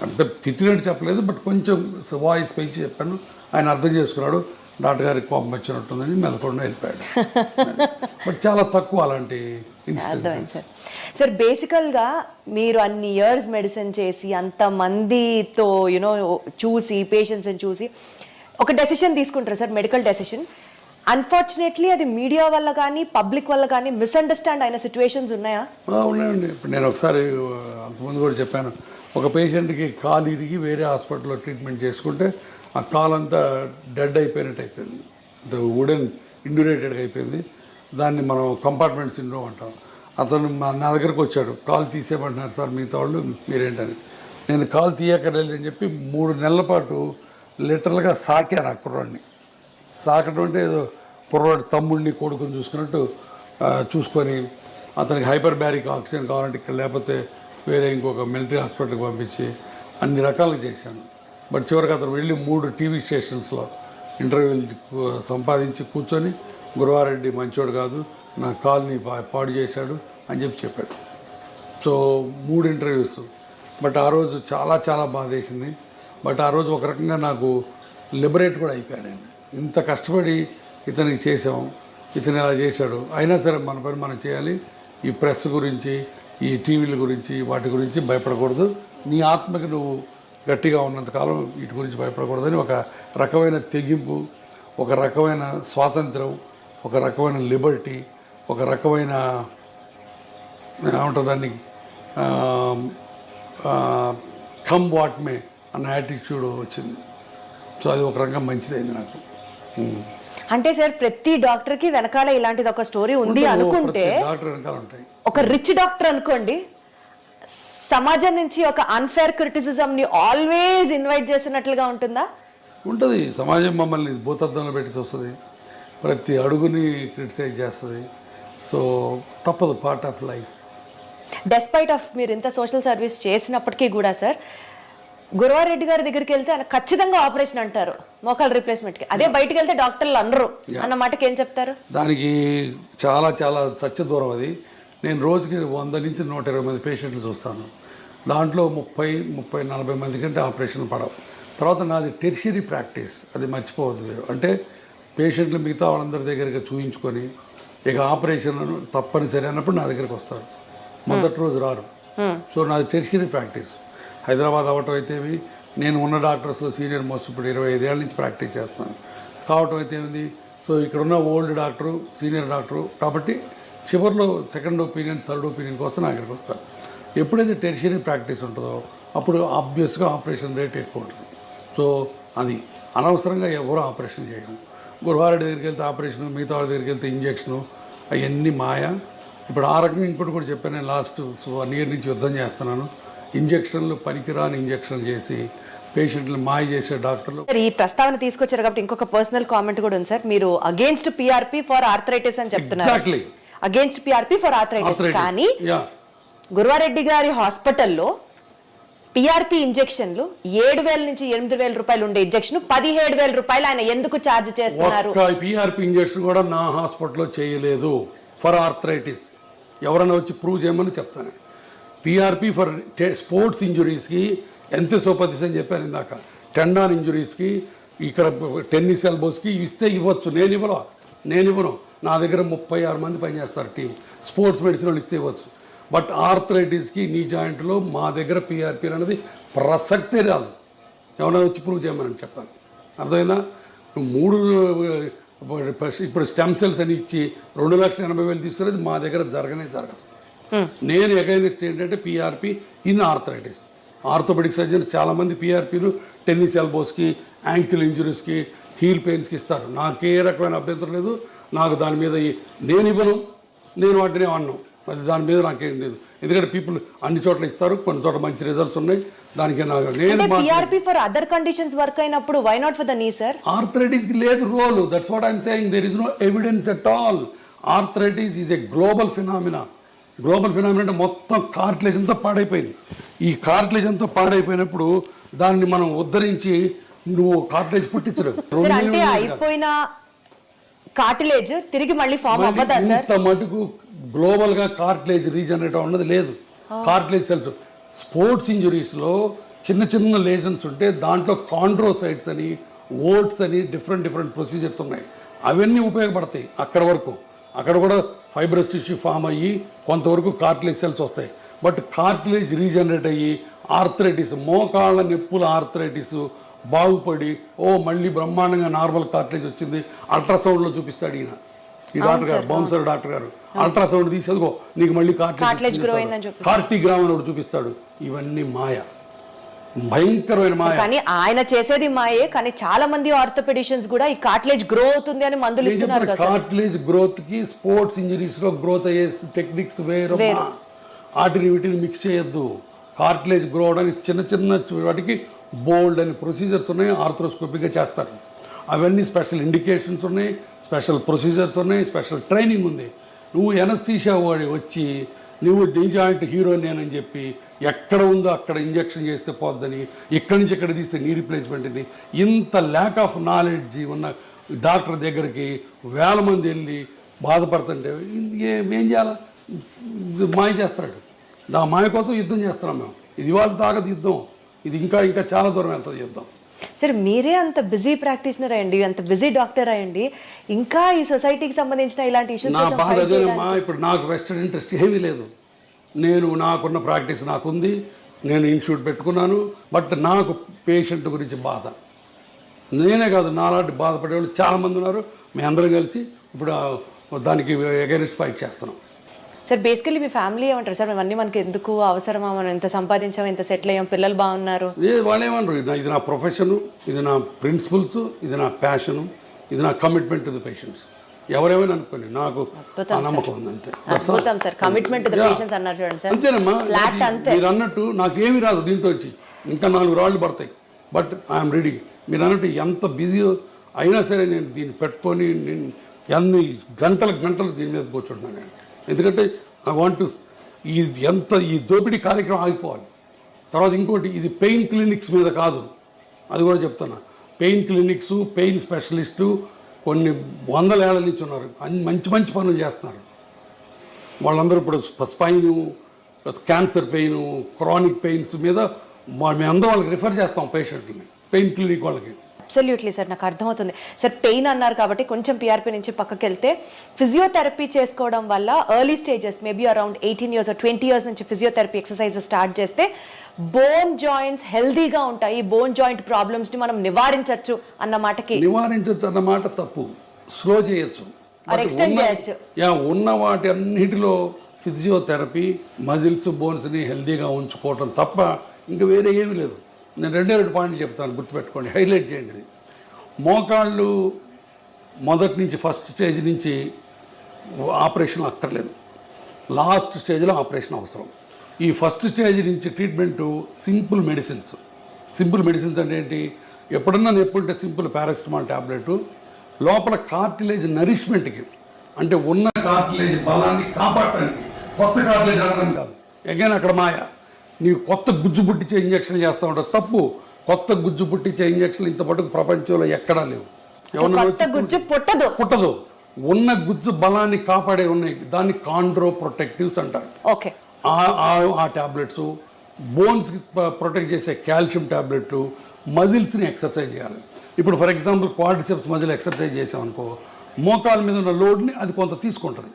అంటే తిట్టినట్టు చెప్పలేదు, బట్ కొంచెం వాయిస్ పెంచి చెప్పాను. ఆయన అర్థం చేసుకున్నాడు, డాక్టర్ గారికి కోపం వచ్చినట్టుందని మెదకుండా వెళ్ళిపోయాడు. బట్ చాలా తక్కువ అలాంటి ఇన్సిడెంట్స్. సార్ బేసికల్గా మీరు అన్ని ఇయర్స్ మెడిసిన్ చేసి అంతమందితో యూనో చూసి పేషెంట్స్ని చూసి ఒక డెసిషన్ తీసుకుంటారు సార్, మెడికల్ డెసిషన్. అన్ఫార్చునేట్లీ అది మీడియా వల్ల కానీ పబ్లిక్ వల్ల కానీ మిస్అండర్స్టాండ్ అయిన సిచ్యువేషన్స్ ఉన్నాయా? ఉన్నాయండి. ఇప్పుడు నేను ఒకసారి అంతకుముందు కూడా చెప్పాను, ఒక పేషెంట్కి కాలు ఇరిగి వేరే హాస్పిటల్లో ట్రీట్మెంట్ చేసుకుంటే ఆ కాలు అంతా డెడ్ అయిపోయినట్టు అయిపోయింది, వుడెన్ ఇండ్యూరేటెడ్గా అయిపోయింది. దాన్ని మనం కంపార్ట్మెంట్ సిండ్రోమ్ అంటాం. అతను నా దగ్గరకు వచ్చాడు, కాలు తీసేయమంటున్నారు సార్ మిగతా వాళ్ళు, మీరేంటని. నేను కాలు తీయక్కర్లేదు అని చెప్పి 3 నెలల పాటు లిటరల్గా సాకాను ఆ కుర్రాడిని. సాకడం అంటే ఏదో కుర్రాడు తమ్ముడిని కొడుకుని చూసుకున్నట్టు చూసుకొని అతనికి హైపర్ బ్యారిక్ ఆక్సిజన్ కావాలంటే ఇక్కడ, లేకపోతే వేరే ఇంకొక మిలిటరీ హాస్పిటల్కి పంపించి అన్ని రకాలుగా చేశాను. బట్ చివరికి అతను వెళ్ళి 3 టీవీ స్టేషన్స్లో ఇంటర్వ్యూలు సంపాదించి కూర్చొని గురువారెడ్డి మంచోడు కాదు, నా కాల్ని పాడు చేశాడు అని చెప్పాడు. So 3 interviews. బట్ ఆ రోజు చాలా చాలా బాధేసింది. బట్ ఆ రోజు ఒక రకంగా నాకు లిబరేట్ కూడా అయిపోయాను. నేను ఇంత కష్టపడి ఇతనికి చేసాం, ఇతను ఇలా చేశాడు, అయినా సరే మన పని మనం చేయాలి. ఈ ప్రెస్ గురించి, ఈ టీవీల గురించి, వాటి గురించి భయపడకూడదు. నీ ఆత్మకి నువ్వు గట్టిగా ఉన్నంతకాలం వీటి గురించి భయపడకూడదని ఒక రకమైన తెగింపు, ఒక రకమైన స్వాతంత్రం, ఒక రకమైన లిబర్టీ, ఒక రకమైన ఏమంటుంది దాన్ని కమ్ వాట్ మే అన్న యాటిట్యూడ్ వచ్చింది. సో అది ఒక రకంగా మంచిదైంది నాకు. అంటే సార్ ప్రతి డాక్టర్ కి వెనకాల ఇలాంటిది ఒక స్టోరీ ఉంది అనుకుంటే, డాక్టర్ వెనకాల ఉంటాయి. ఒక రిచ్ డాక్టర్ అనుకోండి, సమాజం నుంచి ఒక అన్ఫేర్ క్రిటిసిజం ని ఆల్వేస్ ఇన్వైట్ చేసినట్లుగా ఉంటుందా? ఉంటుంది. సమాజం మమ్మల్ని భూతద్దంలో పెట్టి చూస్తుంది, ప్రతి అడుగుని క్రిటిసైజ్ చేస్తుంది. సో తప్పదు, part of life. Despite of మీరు ఇంత సోషల్ సర్వీస్ చేసినప్పటికీ కూడా సార్, గురువారెడ్డి గారి దగ్గరికి వెళ్తే ఆయన ఖచ్చితంగా ఆపరేషన్ అంటారు మోకాల్ రీప్లేస్మెంట్కి, అదే బయటకు వెళ్తే డాక్టర్లు అనరు అన్న మాటకి ఏం చెప్తారు? దానికి చాలా చాలా సత్య దూరం అది. నేను రోజుకి 100 నుంచి 120 మంది పేషెంట్లు చూస్తాను. దాంట్లో 30-40 మంది కంటే ఆపరేషన్ పడవు. తర్వాత నాది టెర్షియరీ ప్రాక్టీస్, అది మర్చిపోవద్దు మీరు. అంటే పేషెంట్లు మిగతా వాళ్ళందరి దగ్గరికి చూయించుకొని ఇక ఆపరేషన్ తప్పనిసరి అన్నప్పుడు నా దగ్గరికి వస్తారు. మొదటి రోజు రారు. సో నాది టెర్షియరీ ప్రాక్టీస్. హైదరాబాద్ అవ్వటం అయితేవి, నేను ఉన్న డాక్టర్స్లో సీనియర్ మోస్ట్ ఇప్పుడు 25 ఏళ్ళ నుంచి ప్రాక్టీస్ చేస్తాను కావటం అయితే ఏంది. సో ఇక్కడ ఉన్న ఓల్డ్ డాక్టరు, సీనియర్ డాక్టరు కాబట్టి చివరిలో సెకండ్ ఒపీనియన్, థర్డ్ ఒపీనియన్ కోసం నా దగ్గరికి వస్తారు. ఎప్పుడైతే టెర్షియరీ ప్రాక్టీస్ ఉంటుందో అప్పుడు ఆబ్వియస్గా ఆపరేషన్ రేట్ ఎక్కువ ఉంటుంది. సో అది అనవసరంగా ఎవరు ఆపరేషన్ చేయడం. గురువారి దగ్గరికి వెళ్తే ఆపరేషను, మిగతా వాళ్ళ దగ్గరికి వెళ్తే ఇంజక్షను, అవన్నీ మాయ. ఇప్పుడు ఆ రకంగా ఇంకోటి కూడా చెప్పాను, నేను లాస్ట్ 1 year నుంచి యుద్ధం చేస్తున్నాను. ఇంజక్షన్లు పనికిరాని ఇంజక్షన్లు చేసి పేషెంట్లు మాయ చేసే డాక్టర్లు. సార్ ఈ ప్రస్తావన తీసుకొచ్చారు కాబట్టి ఇంకొక పర్సనల్ కామెంట్ కూడా ఉంది సార్. మీరు అగేన్స్ట్ పిఆర్పి ఫర్ ఆర్థరైటిస్ అని చెప్తున్నారు. Exactly against PRP for arthritis. కానీ గురువారెడ్డి గారి హాస్పిటల్లో పిఆర్పి ఇంజెక్షన్లు 7,000 నుంచి 8,000 రూపాయలు ఉండే ఇంజెక్షన్ 17,000 రూపాయలు ఆయన ఎందుకు ఛార్జ్ చేస్తున్నారు? పిఆర్పి ఇంజెక్షన్ కూడా నా హాస్పిటల్లో చేయలేదు ఫర్ ఆర్థరైటిస్. ఎవరైనా వచ్చి ప్రూవ్ చేయమని చెప్తాను. పిఆర్పి ఫర్ స్పోర్ట్స్ ఇంజురీస్కి ఎంతోపతిస్ అని చెప్పాను ఇందాక. టెండాన్ ఇంజురీస్కి, ఇక్కడ టెన్నిస్ ఎల్బోస్కి ఇస్తే ఇవ్వచ్చు. నేను ఇవ్వను. నా దగ్గర 36 మంది పనిచేస్తారు టీం. స్పోర్ట్స్ మెడిసిన్ వాళ్ళు ఇస్తే ఇవ్వచ్చు. బట్ ఆర్థరైటిస్కి, నీ జాయింట్లో మా దగ్గర పిఆర్పి అనేది ప్రసక్తే రాదు. ఎవరైనా వచ్చి ప్రూవ్ చేయమని చెప్పాను. అర్థమైందా? 3 ఇప్పుడు స్టెమ్ సెల్స్ అని ఇచ్చి 2,80,000 తీసుకునేది మా దగ్గర జరగదు. నేను ఎగైనెస్ట్ ఏంటంటే PRP in arthritis. Orthopaedic surgeons చాలామంది పిఆర్పీలు టెన్నిస్ ఎల్బోస్కి, యాంకిల్ ఇంజురీస్కి, హీల్ పెయిన్స్కి ఇస్తారు. నాకే రకమైన అభ్యంతరం లేదు. నాకు దాని మీద నేను ఇవ్వను, నేను వాటిని అన్నాను. అది దాని మీద నాకేం లేదు. ఎందుకంటే పీపుల్ అన్ని చోట్ల ఇస్తారు, కొన్ని చోట్ల మంచి రిజల్ట్స్ ఉన్నాయి. దానికి నేను PRP for other conditions work అయినప్పుడు why not for the knee sir? ఆర్థరైటిస్కి లేదు role. That's what I'm saying. There is no evidence at all. Arthritis is a global phenomena. అంటే మొత్తం కార్టిలేజ్ అంతా పాడైపోయింది. ఈ కార్టిలేజ్ అంతా పాడైపోయినప్పుడు దాన్ని మనం ఉద్ధరించి నువ్వు కార్టిలేజ్ పుట్టించరు. అంటే అయిపోయిన కార్టిలేజ్ తిరిగి మళ్ళీ ఫామ్ అవ్వదా సార్? ఇంత మటుకు గ్లోబల్గా కార్టిలేజ్ రీజనరేట్ అన్నది లేదు. కార్టిలేజ్ సెల్స్ స్పోర్ట్స్ ఇంజురీస్లో చిన్న లేజన్స్ ఉంటే దాంట్లో కాండ్రోసైట్స్ అని, ఓట్స్ అని డిఫరెంట్ ప్రొసీజర్స్ ఉన్నాయి. అవన్నీ ఉపయోగపడతాయి అక్కడ వరకు. అక్కడ కూడా ఫైబ్రస్ టిష్యూ ఫామ్ అయ్యి కొంతవరకు కార్టిలేజ్ సెల్స్ వస్తాయి. బట్ కార్టిలేజ్ రీజనరేట్ అయ్యి ఆర్థరైటిస్, మోకాళ్ళ నొప్పుల ఆర్థరైటిస్ బాగుపడి మళ్ళీ బ్రహ్మాండంగా నార్మల్ కార్టిలేజ్ వచ్చింది. అల్ట్రాసౌండ్లో చూపిస్తాడు ఈయన, ఈ డాక్టర్ గారు, బౌన్సర్ డాక్టర్ గారు. అల్ట్రాసౌండ్ తీసేదిగో నీకు మళ్ళీ కార్టిగ్రామ్ అని చూపిస్తాడు. ఇవన్నీ మాయ, భయంకరమైన మాయ. కానీ ఆయన చేసేది మాయే. కానీ చాలా మంది ఆర్థోపెడిషియన్స్ కూడా ఈ కార్టిలేజ్ గ్రో అవుతుంది అని మందులు ఇస్తున్నారు కదా. కార్టిలేజ్ గ్రోత్ కి స్పోర్ట్స్ ఇంజరీస్ లో గ్రోత్ అయ్యే టెక్నిక్స్ వేరు. వాటిని వీటిని మిక్స్ చేయొద్దు. కార్టిలేజ్ గ్రో అవడానికి చిన్న వాటికి బోల్డ్ అని ప్రొసీజర్స్ ఉన్నాయి. ఆర్థ్రోస్కోపిక్గా చేస్తారు. అవన్నీ స్పెషల్ ఇండికేషన్స్ ఉన్నాయి, స్పెషల్ ప్రొసీజర్స్ ఉన్నాయి, స్పెషల్ ట్రైనింగ్ ఉంది. నువ్వు ఎనస్థీషియా వాడి వచ్చి నువ్వు నీ జాయింట్ హీరోని అని చెప్పి ఎక్కడ ఉందో అక్కడ ఇంజెక్షన్ చేస్తే పోద్దని, ఇక్కడి నుంచి ఇక్కడ తీస్తే నీ రిప్లేస్మెంట్ అని, ఇంత ల్యాక్ ఆఫ్ నాలెడ్జ్ ఉన్న డాక్టర్ దగ్గరికి 1000 మంది వెళ్ళి బాధపడుతుంటే ఏం చేయాలా? మాయ చేస్తాడు. ఆ మాయ కోసం యుద్ధం చేస్తున్నాం మేము. ఇది ఇవాళ తాగదు యుద్ధం. ఇది ఇంకా చాలా దూరం వెళ్తుంది యుద్ధం. సరే, మీరే అంత బిజీ ప్రాక్టీషనర్ అయ్యండి, అంత బిజీ డాక్టర్ అయ్యండి, ఇంకా ఈ సొసైటీకి సంబంధించిన ఇలాంటి ఇష్యూస్ నా బాధ అదేనమ్మా. ఇప్పుడు నాకు వెస్టర్న్ ఇంట్రెస్ట్ ఏమీ లేదు. నాకున్న ప్రాక్టీస్ నాకుంది, నేను ఇన్స్టిట్యూట్ పెట్టుకున్నాను. బట్ నాకు పేషెంట్ గురించి బాధ. నేనే కాదు, నాలాంటి బాధపడేవాళ్ళు చాలామంది ఉన్నారు. మేము అందరం కలిసి ఇప్పుడు దానికి అగైనెస్ట్ ఫైట్ చేస్తున్నాం. సార్, బేసికలీ మీ ఫ్యామిలీ ఏమంటారు సార్? ఇవన్నీ మనకి ఎందుకు అవసరమా? మనం ఎంత సంపాదించాం, ఎంత సెటిల్ అయ్యాం, పిల్లలు బాగున్నారు. వాళ్ళు ఏమన్నారు, ఇది నా ప్రొఫెషను, ఇది నా ప్రిన్సిపల్స్, ఇది నా ప్యాషను, ఇది నా కమిట్మెంట్ టు ది పేషెంట్స్. ఎవరేమైనా అనుకోండి, నాకు నమ్మకం ఉంది అంతే. అద్భుతం sir, commitment to the patients అన్నారు చూడండి సార్. అంతేనమ్మా. మీరు అన్నట్టు నాకేమి రాదు దీంట్లో వచ్చి, ఇంకా 4 రాళ్ళు పడతాయి. But I'm ready. మీరు అన్నట్టు ఎంత బిజీ అయినా సరే నేను దీన్ని పెట్టుకొని నేను ఎన్ని గంటలు దీని మీద కూర్చుంటున్నాను నేను. ఎందుకంటే ఐ వాంట్ టు ఈ దోపిడీ కార్యక్రమం ఆగిపోవాలి. తర్వాత ఇంకోటి, ఇది పెయిన్ క్లినిక్స్ మీద కాదు, అది కూడా చెప్తున్నా. పెయిన్ క్లినిక్స్, పెయిన్ స్పెషలిస్టు కొన్ని 100 ఏళ్ల నుంచి ఉన్నారు. మంచి పనులు చేస్తున్నారు. వాళ్ళందరూ ఇప్పుడు spine, cancer pain, chronic pains మీద మేమందరం వాళ్ళకి రిఫర్ చేస్తాం పేషెంట్ని, పెయిన్ క్లినిక్ వాళ్ళకి. అబ్సల్యూట్లీ సార్, నాకు అర్థమవుతుంది సార్. పెయిన్ అన్నారు కాబట్టి కొంచెం పిఆర్పి నుంచి పక్కకి వెళ్తే ఫిజియోథెరపీ చేసుకోవడం వల్ల early stages maybe around 18 years or 20 years నుంచి ఫిజియోథెరపీ ఎక్సర్సైజ్ స్టార్ట్ చేస్తే బోన్ జాయింట్స్ హెల్దీగా ఉంటాయి, బోన్ జాయింట్ ప్రాబ్లమ్స్ ని మనం నివారించవచ్చు అన్న మాటకి. నివారించవచ్చు అన్న మాట తప్పు, స్లో చేయొచ్చు, ఎక్స్టెండ్ చేయొచ్చు. ఉన్న వాటి అన్నిటిలో ఫిజియోథెరపీ మజిల్స్ బోన్స్ని హెల్దీగా ఉంచుకోవటం తప్ప ఇంకా వేరే ఏమీ లేదు. నేను 2 పాయింట్లు చెప్తాను, గుర్తుపెట్టుకోండి, హైలైట్ చేయండి. ఇది మోకాళ్ళు మొదటి నుంచి ఫస్ట్ స్టేజ్ నుంచి ఆపరేషన్ అక్కర్లేదు, లాస్ట్ స్టేజ్లో ఆపరేషన్ అవసరం. ఈ ఫస్ట్ స్టేజ్ నుంచి treatment simple medicines. Simple medicines అంటే ఏంటి? ఎప్పుడన్నా నొప్పుంటే సింపుల్ పారాసిటమాల్ ట్యాబ్లెట్, లోపల కార్టిలేజ్ నరిష్మెంట్కి, అంటే ఉన్న కార్టిలేజ్ బలాన్ని కాపాడటానికి, కొత్త కార్టిలేజ్ అనడం కాదు. ఎగైన్ అక్కడ మాయ, నీకు కొత్త గుజ్జు పుట్టించే ఇంజక్షన్ చేస్తూ ఉంటారు, తప్పు. కొత్త గుజ్జు పుట్టించే ఇంజక్షన్ ఇంత పట్టుకు ప్రపంచంలో ఎక్కడా లేవు. పుట్టదు. ఉన్న గుజ్జు బలాన్ని కాపాడే ఉన్నాయి, దాన్ని కాండ్రో ప్రొటెక్టివ్స్ అంటారు. ఓకే, ఆ ట్యాబ్లెట్స్, బోన్స్కి ప్రొటెక్ట్ చేసే కాల్షియం ట్యాబ్లెట్లు, మజిల్స్ని ఎక్సర్సైజ్ చేయాలి. ఇప్పుడు for example quadriceps muscle exercise చేసామనుకో, మోకాల మీద ఉన్న లోడ్ని అది కొంత తీసుకుంటుంది,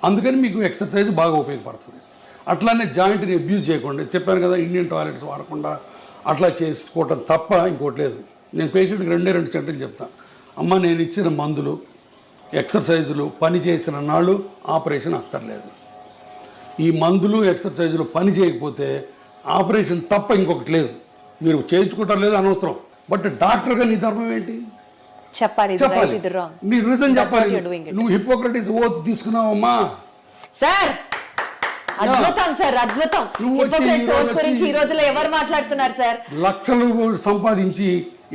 అందుకని మీకు ఎక్సర్సైజ్ బాగా ఉపయోగపడుతుంది. అట్లానే జాయింట్ని అబ్యూజ్ చేయకుండా, చెప్పాను కదా, ఇండియన్ టాయిలెట్స్ వాడకుండా అట్లా చేసుకోవటం తప్ప ఇంకోటి లేదు. నేను పేషెంట్కి 2 సెంటెన్స్ చెప్తాను, అమ్మ నేను ఇచ్చిన మందులు ఎక్సర్సైజులు పని చేసిన నాళ్ళు ఆపరేషన్ అక్కర్లేదు. ఈ మందులు ఎక్సర్సైజులు పని చేయకపోతే ఆపరేషన్ తప్ప ఇంకొకటి లేదు. మీరు చేయించుకుంటారు లేదు అనవసరం, బట్ డాక్టర్గా నీ ధర్మం ఏంటి చెప్పాలి. నీ రీజన్ చెప్పాలి. నువ్వు హిపోక్రటిస్ ఓత్ తీసుకున్నావమ్మా సార్. అద్భుతం సార్, అద్భుతం. గురించి ఈ రోజుల్లో ఎవరు మాట్లాడుతున్నారు సార్? లక్షలు సంపాదించి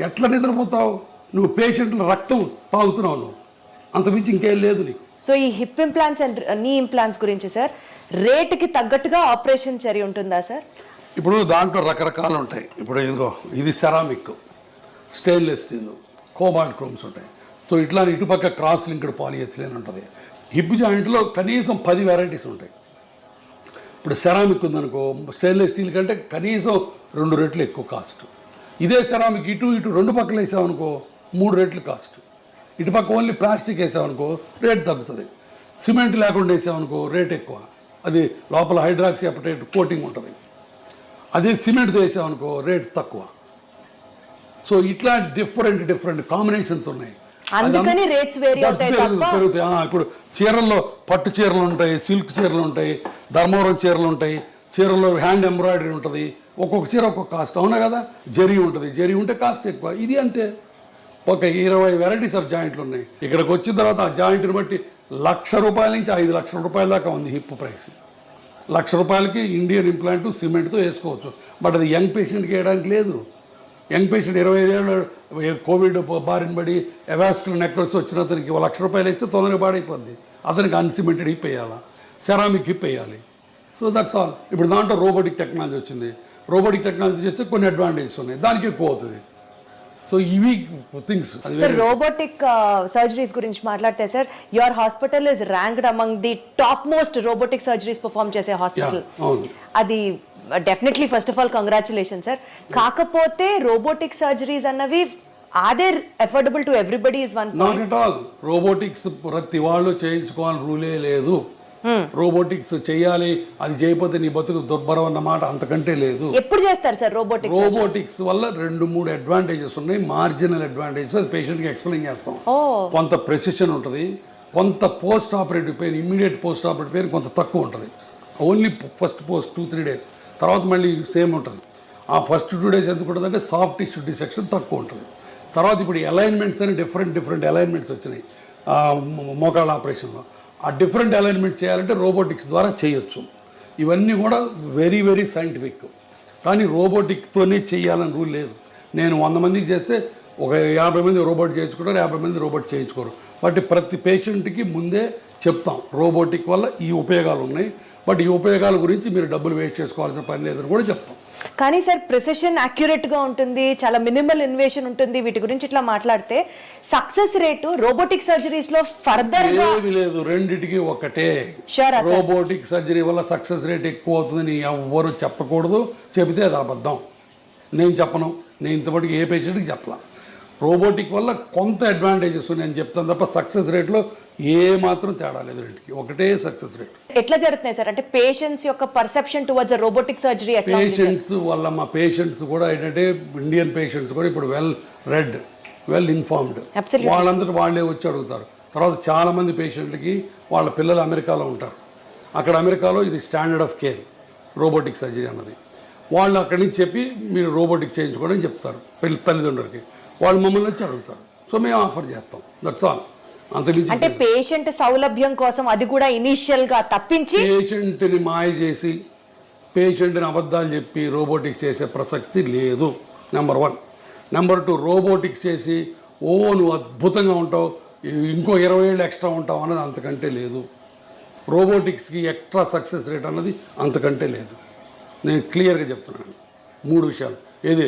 ఎట్లా నిద్రపోతావు? నువ్వు పేషెంట్ల రక్తం తాగుతున్నావు, నువ్వు అంతమించి ఇంకేం లేదు నీకు. సో ఈ హిప్ ఇంప్లాంట్స్ అండ్ నీ ఇంప్లాంట్స్ గురించి సార్, రేటుకి తగ్గట్టుగా ఆపరేషన్ చర్య ఉంటుందా సార్? ఇప్పుడు దాంట్లో రకరకాలు ఉంటాయి. ఇప్పుడు ఇదిగో ఇది ceramic, stainless steel, cobalt chromes ఉంటాయి. సో ఇట్లా ఇటుపక్క క్రాస్ లింక్డ్ పాలిఎథిలీన్ ఉంటుంది. హిప్ జాయింట్లో కనీసం 10 వెరైటీస్ ఉంటాయి. ఇప్పుడు సెరామిక్ ఉందనుకో, స్టెయిన్లెస్ స్టీల్ కంటే కనీసం 2 రెట్లు ఎక్కువ కాస్ట్. ఇదే సెరామిక్ ఇటు 2 పక్కలు వేసామనుకో 3 రెట్లు కాస్ట్. ఇటు పక్క ఓన్లీ ప్లాస్టిక్ వేసామనుకో రేట్ తగ్గుతుంది. సిమెంట్ లేకుండా వేసామనుకో రేట్ ఎక్కువ, అది లోపల హైడ్రాక్సీ అపటైట్ కోటింగ్ ఉంటుంది. అదే సిమెంట్తో వేసామనుకో రేట్ తక్కువ. సో ఇట్లా డిఫరెంట్ కాంబినేషన్స్ ఉన్నాయి, అందుకని రేట్స్ వేరీ అవుతాయి. ఇప్పుడు చీరల్లో పట్టు చీరలు ఉంటాయి, సిల్క్ చీరలు ఉంటాయి, ధర్మవరం చీరలు ఉంటాయి, చీరల్లో హ్యాండ్ ఎంబ్రాయిడరీ ఉంటుంది, ఒక్కొక్క చీర ఒక్కొక్క కాస్ట్. అవునా కదా? జరీ ఉంటుంది, జరీ ఉంటే కాస్ట్ ఎక్కువ. ఇది అంతే, ఒక 20 వెరైటీస్ ఆఫ్ జాయింట్లు ఉన్నాయి. ఇక్కడికి వచ్చిన తర్వాత ఆ జాయింట్ని బట్టి ₹1,00,000 నుంచి 5,00,000 రూపాయల దాకా ఉంది హిప్ ప్రైస్. ₹1,00,000కి ఇండియన్ ఇంప్లాంట్ సిమెంట్తో వేసుకోవచ్చు, బట్ అది యంగ్ పేషెంట్కి వేయడానికి లేదు. యంగ్ పేషెంట్ 25 ఏళ్ళు కోవిడ్ బారిన పడి ఎవాస్కులర్ నెక్రోసిస్ వచ్చిన అతనికి ₹1,00,000 వేస్తే తొందరగా పాడైపోద్ది. అతనికి అన్సిమెంటెడ్ హిప్ వేయాలా, సెరామిక్ హిప్ వేయాలి. So that's all. ఇప్పుడు దాంట్లో రోబోటిక్ టెక్నాలజీ వచ్చింది. రోబోటిక్ టెక్నాలజీ చేస్తే కొన్ని అడ్వాంటేజెస్ ఉన్నాయి, దానికి ఎక్కువ అవుతుంది. సో ఇవి థింగ్స్. సార్ రోబోటిక్ సర్జరీస్ గురించి మాట్లాడితే sir, your hospital is ranked among the top most robotic surgeries perform చేసే హాస్పిటల్. అది definitely first of all congratulation sir. కాకపోతే రోబోటిక్ సర్జరీస్ అన్నవి are affordable to everybody is one not at all. Robotics ప్రతి వాళ్ళు చేయించుకోవాలని రూలే లేదు. రోబోటిక్స్ చేయాలి, అది చేయకపోతే నీ బతుకు దుర్భరం అన్నమాట అంతకంటే లేదు. ఎప్పుడు చేస్తారు సార్ రోబోటిక్స్? రోబోటిక్స్ వల్ల 2-3 అడ్వాంటేజెస్ ఉన్నాయి, మార్జినల్ అడ్వాంటేజెస్. అది పేషెంట్కి ఎక్స్ప్లెయిన్ చేస్తాం. కొంత ప్రెసిషన్ ఉంటుంది, కొంత post operative pain, immediate post operative pain కొంత తక్కువ ఉంటుంది. ఓన్లీ ఫస్ట్ 2-3 days, తర్వాత మళ్ళీ సేమ్ ఉంటుంది. ఆ ఫస్ట్ 2 days ఎందుకు ఉంటుందంటే సాఫ్ట్ టిష్యూ డిసెక్షన్ తక్కువ ఉంటుంది. తర్వాత ఇప్పుడు అలైన్మెంట్స్ అని డిఫరెంట్ అలైన్మెంట్స్ వచ్చినాయి మోకాళ్ళ ఆపరేషన్లో. ఆ డిఫరెంట్ అలైన్మెంట్ చేయాలంటే రోబోటిక్స్ ద్వారా చేయొచ్చు. ఇవన్నీ కూడా వెరీ సైంటిఫిక్. కానీ రోబోటిక్తోనే చేయాలని రూల్ లేదు. నేను 100 మందికి చేస్తే ఒక 50 మంది రోబోట్ చేయించుకుంటారు, 50 మంది రోబోట్ చేయించుకోరు. బట్ ప్రతి పేషెంట్కి ముందే చెప్తాం రోబోటిక్ వల్ల ఈ ఉపయోగాలు ఉన్నాయి, బట్ ఈ ఉపయోగాల గురించి మీరు డబ్బులు వేస్ట్ చేసుకోవాల్సిన పని లేదని కూడా చెప్తాం. కానీ సార్ ప్రిసిషన్ యాక్యురేట్ గా ఉంటుంది, చాలా మినిమల్ ఇన్వేషన్ ఉంటుంది, వీటి గురించి ఇట్లా మాట్లాడితే సక్సెస్ రేటు రోబోటిక్ సర్జరీస్ లో ఫర్దర్ గా ఏమీ లేదు, రెండిటికి ఒకటే. Sure, sir. రోబోటిక్ సర్జరీ వల్ల సక్సెస్ రేట్ ఎక్కువ అవుతుందని ఎవ్వరు చెప్పకూడదు, చెబితే అది అబద్ధం. నేను చెప్పను, నేను ఇంతవరకు ఏ పేషెంట్కి చెప్పలా. రోబోటిక్ వల్ల కొంత అడ్వాంటేజెస్ ఉన్నాయని చెప్తాను తప్ప సక్సెస్ రేట్లో ఏ మాత్రం తేడా లేదు, రెండుకి ఒకటే సక్సెస్ రేట్. ఎట్లా జరుగుతున్నాయి సార్? అంటే పేషెంట్స్ యొక్క పర్సెప్షన్ టువర్డ్స్ రోబోటిక్ సర్జరీ ఎట్లా ఉంది సార్? పేషెంట్స్ వల్ల మా పేషెంట్స్ కూడా ఏంటంటే ఇండియన్ పేషెంట్స్ కూడా ఇప్పుడు వెల్ ఇన్ఫార్మ్డ్, Absolutely. వాళ్ళందరూ వాళ్ళే వచ్చి అడుగుతారు. తర్వాత చాలామంది పేషెంట్లకి వాళ్ళ పిల్లలు అమెరికాలో ఉంటారు, అక్కడ అమెరికాలో ఇది standard of care robotic surgery అన్నది. వాళ్ళు అక్కడి నుంచి చెప్పి మీరు రోబోటిక్ చేయించుకోవడం చెప్తారు తల్లిదండ్రులకి, వాళ్ళు మమ్మల్ని వచ్చి అడుగుతారు. సో మేము ఆఫర్ చేస్తాం, దట్స్ ఆల్. అంతకుమించి అంటే పేషెంట్ సౌలభ్యం కోసం అది కూడా ఇనిషియల్ గా తప్పించి పేషెంట్ని మాయ చేసి పేషెంట్ని అబద్ధాలు చెప్పి రోబోటిక్స్ చేసే ప్రసక్తి లేదు, నెంబర్ 1. నెంబర్ 2, రోబోటిక్స్ చేసి నువ్వు అద్భుతంగా ఉంటావు, ఇంకో 20 ఏళ్ళు ఎక్స్ట్రా ఉంటావు అన్నది అంతకంటే లేదు. రోబోటిక్స్కి ఎక్స్ట్రా సక్సెస్ రేట్ అన్నది అంతకంటే లేదు. నేను క్లియర్గా చెప్తున్నాను 3 విషయాలు. ఏది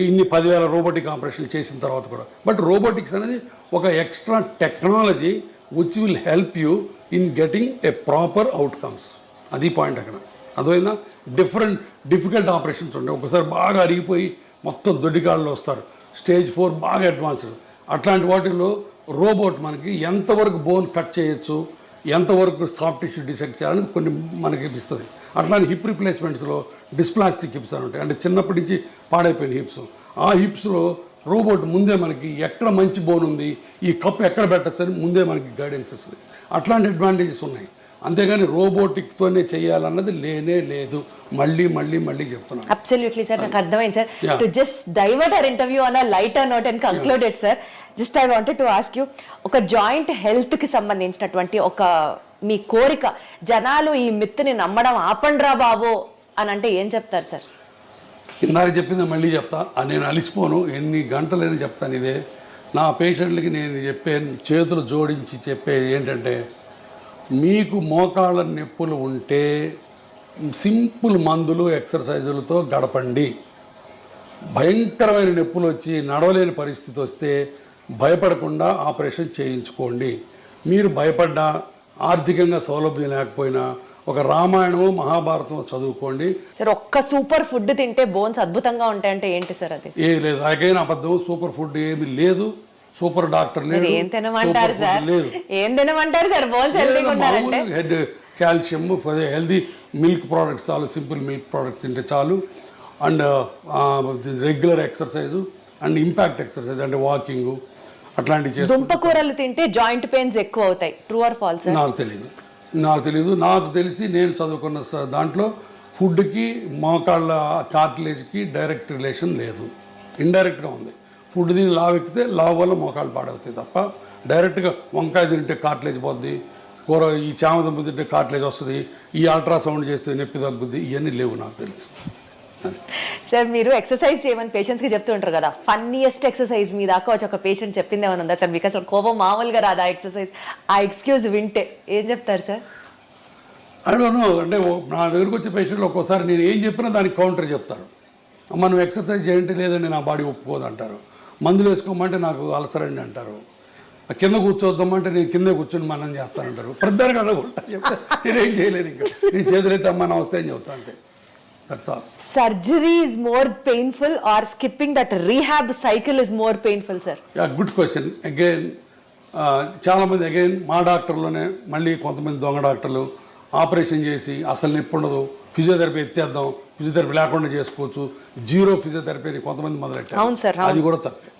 ఇన్ని 10,000 రోబోటిక్ ఆపరేషన్లు చేసిన తర్వాత కూడా. బట్ రోబోటిక్స్ అనేది ఒక extra technology which will help you in getting a proper outcomes. అది పాయింట్ అక్కడ. అదైనా డిఫికల్ట్ ఆపరేషన్స్ ఉంటాయి, ఒకసారి బాగా అరిగిపోయి మొత్తం దొడ్డికాళ్ళు వస్తారు, స్టేజ్ 4 బాగా అడ్వాన్స్డ్. అట్లాంటి వాటిల్లో రోబోట్ మనకి ఎంతవరకు బోన్ కట్ చేయొచ్చు, ఎంతవరకు సాఫ్ట్ టిష్యూ డిసెక్ట్ చేయాలని కొన్ని మనకి ఇస్తుంది. అట్లానే హిప్ రిప్లేస్మెంట్స్లో డిస్ప్లాస్టిక్ హిప్స్ అని ఉంటాయి, అంటే చిన్నప్పటి నుంచి పాడైపోయిన హిప్స్. ఆ హిప్స్లో రోబోట్ ముందే మనకి ఎక్కడ మంచి బోన్ ఉంది, ఈ కప్పు ఎక్కడ పెట్టచ్చు అని ముందే మనకి గైడెన్స్ ఇస్తుంది. అట్లాంటి అడ్వాంటేజెస్ ఉన్నాయి. అంతేగాని రోబోటిక్తోనే చేయాలన్నది లేనే లేదు. మళ్ళీ చెప్తున్నాను. అబ్సల్యూట్లీ సార్, నాకు అర్థమైంది sir. To just divert our interview on a lighter note and concluded sir, just I wanted to ask you, ఒక జాయింట్ హెల్త్ కి సంబంధించినటువంటి ఒక మీ కోరిక, జనాలు ఈ మిత్తుని నమ్మడం ఆపండ్రా బాబు అని అంటే ఏం చెప్తారు సార్? ఇందాక చెప్పింది మళ్ళీ చెప్తా, నేను అలిసిపోను, ఎన్ని గంటలైనా చెప్తాను ఇదే. నా పేషెంట్లకి నేను చేతులు జోడించి చెప్పేది ఏంటంటే, మీకు మోకాళ్ళ నొప్పులు ఉంటే సింపుల్ మందులు ఎక్సర్సైజులతో గడపండి. భయంకరమైన నొప్పులు వచ్చి నడవలేని పరిస్థితి వస్తే భయపడకుండా ఆపరేషన్ చేయించుకోండి. మీరు భయపడ్డా, ఆర్థికంగా సౌలభ్యం లేకపోయినా ఒక రామాయణము మహాభారతం చదువుకోండి. సార్, ఒక్క సూపర్ ఫుడ్ తింటే బోన్స్ అద్భుతంగా ఉంటాయంటే ఏంటి సార్ అది? ఏ లేదు, అగైన్ అబద్ధం. సూపర్ ఫుడ్ ఏమి లేదు, సూపర్ డాక్టర్ లేదు, ఏం తినమంటారు సార్? లేదు. ఏం తినమంటారు సార్ బోన్స్ హెల్తీగా ఉండాలంటే? Head calcium, healthy milk products చాలు, సింపుల్ మిల్క్ ప్రోడక్ట్స్ తింటే చాలు. And regular exercise and impact exercise అంటే వాకింగ్ అట్లాంటివి చేస్తే. దుంపకూరలు తింటే జాయింట్ పెయిన్స్ ఎక్కువ అవుతాయి, ట్రూ ఆర్ ఫాల్స్? నాకు తెలియదు. నాకు తెలిసి నేను చదువుకున్న దాంట్లో ఫుడ్కి మోకాళ్ళ కార్టిలేజ్కి డైరెక్ట్ రిలేషన్ లేదు, ఇండైరెక్ట్గా ఉంది. ఫుడ్ తిని లావు ఎక్కితే లావు వల్ల మోకాళ్ళు పాడవుతాయి తప్ప డైరెక్ట్గా వంకాయ తింటే కార్టిలేజ్ పోద్ది, కూర ఈ చామదుంప తింటే కార్టిలేజ్ వస్తుంది, ఈ అల్ట్రాసౌండ్ చేస్తే నొప్పి తగ్గుద్ది, ఇవన్నీ లేవు నాకు తెలుసు. సార్, మీరు ఎక్సర్సైజ్ చేయమని పేషెంట్స్కి చెప్తూ ఉంటారు కదా, ఫన్నీయెస్ట్ ఎక్సర్సైజ్ మీ దాకా వచ్చి ఒక పేషెంట్ చెప్పింది ఏమైనా ఉందా సార్? మీకు అసలు కోపం మామూలుగా రాదా ఎక్సర్సైజ్, ఆ ఎక్స్క్యూజ్ వింటే ఏం చెప్తారు సార్? I don't no. అంటే నా దగ్గరకు వచ్చే పేషెంట్లు ఒక్కోసారి నేను ఏం చెప్పినా దానికి కౌంటర్ చెప్తారు. మనం ఎక్సర్సైజ్ చేయంటే లేదండి నా బాడీ ఒప్పుకోదు అంటారు, మందులు వేసుకోమంటే నాకు అలసరండి అంటారు, కింద కూర్చోద్దామంటే నేను కింద కూర్చొని మనం చేస్తానంటారు. ప్రతిదానికి అడగొట్టా చెప్తా, నేనేం చేయలేను. ఇంకా నేను చేతులైతే అమ్మ నమస్తే అని చెప్తా అంతే. Surgery is more painful or skipping that rehab cycle is more painful, sir? Yeah, good question. Again, చాలామంది మా డాక్టర్లోనే మళ్ళీ కొంతమంది దొంగ డాక్టర్లు ఆపరేషన్ చేసి అసలు నొప్పి ఉండదు, ఫిజియోథెరపీ ఎత్తేద్దాం, ఫిజియోథెరపీ లేకుండా చేసుకోవచ్చు, జీరో ఫిజియోథెరపీ అని కొంతమంది మొదలెట్టారు. అది కూడా తప్పే.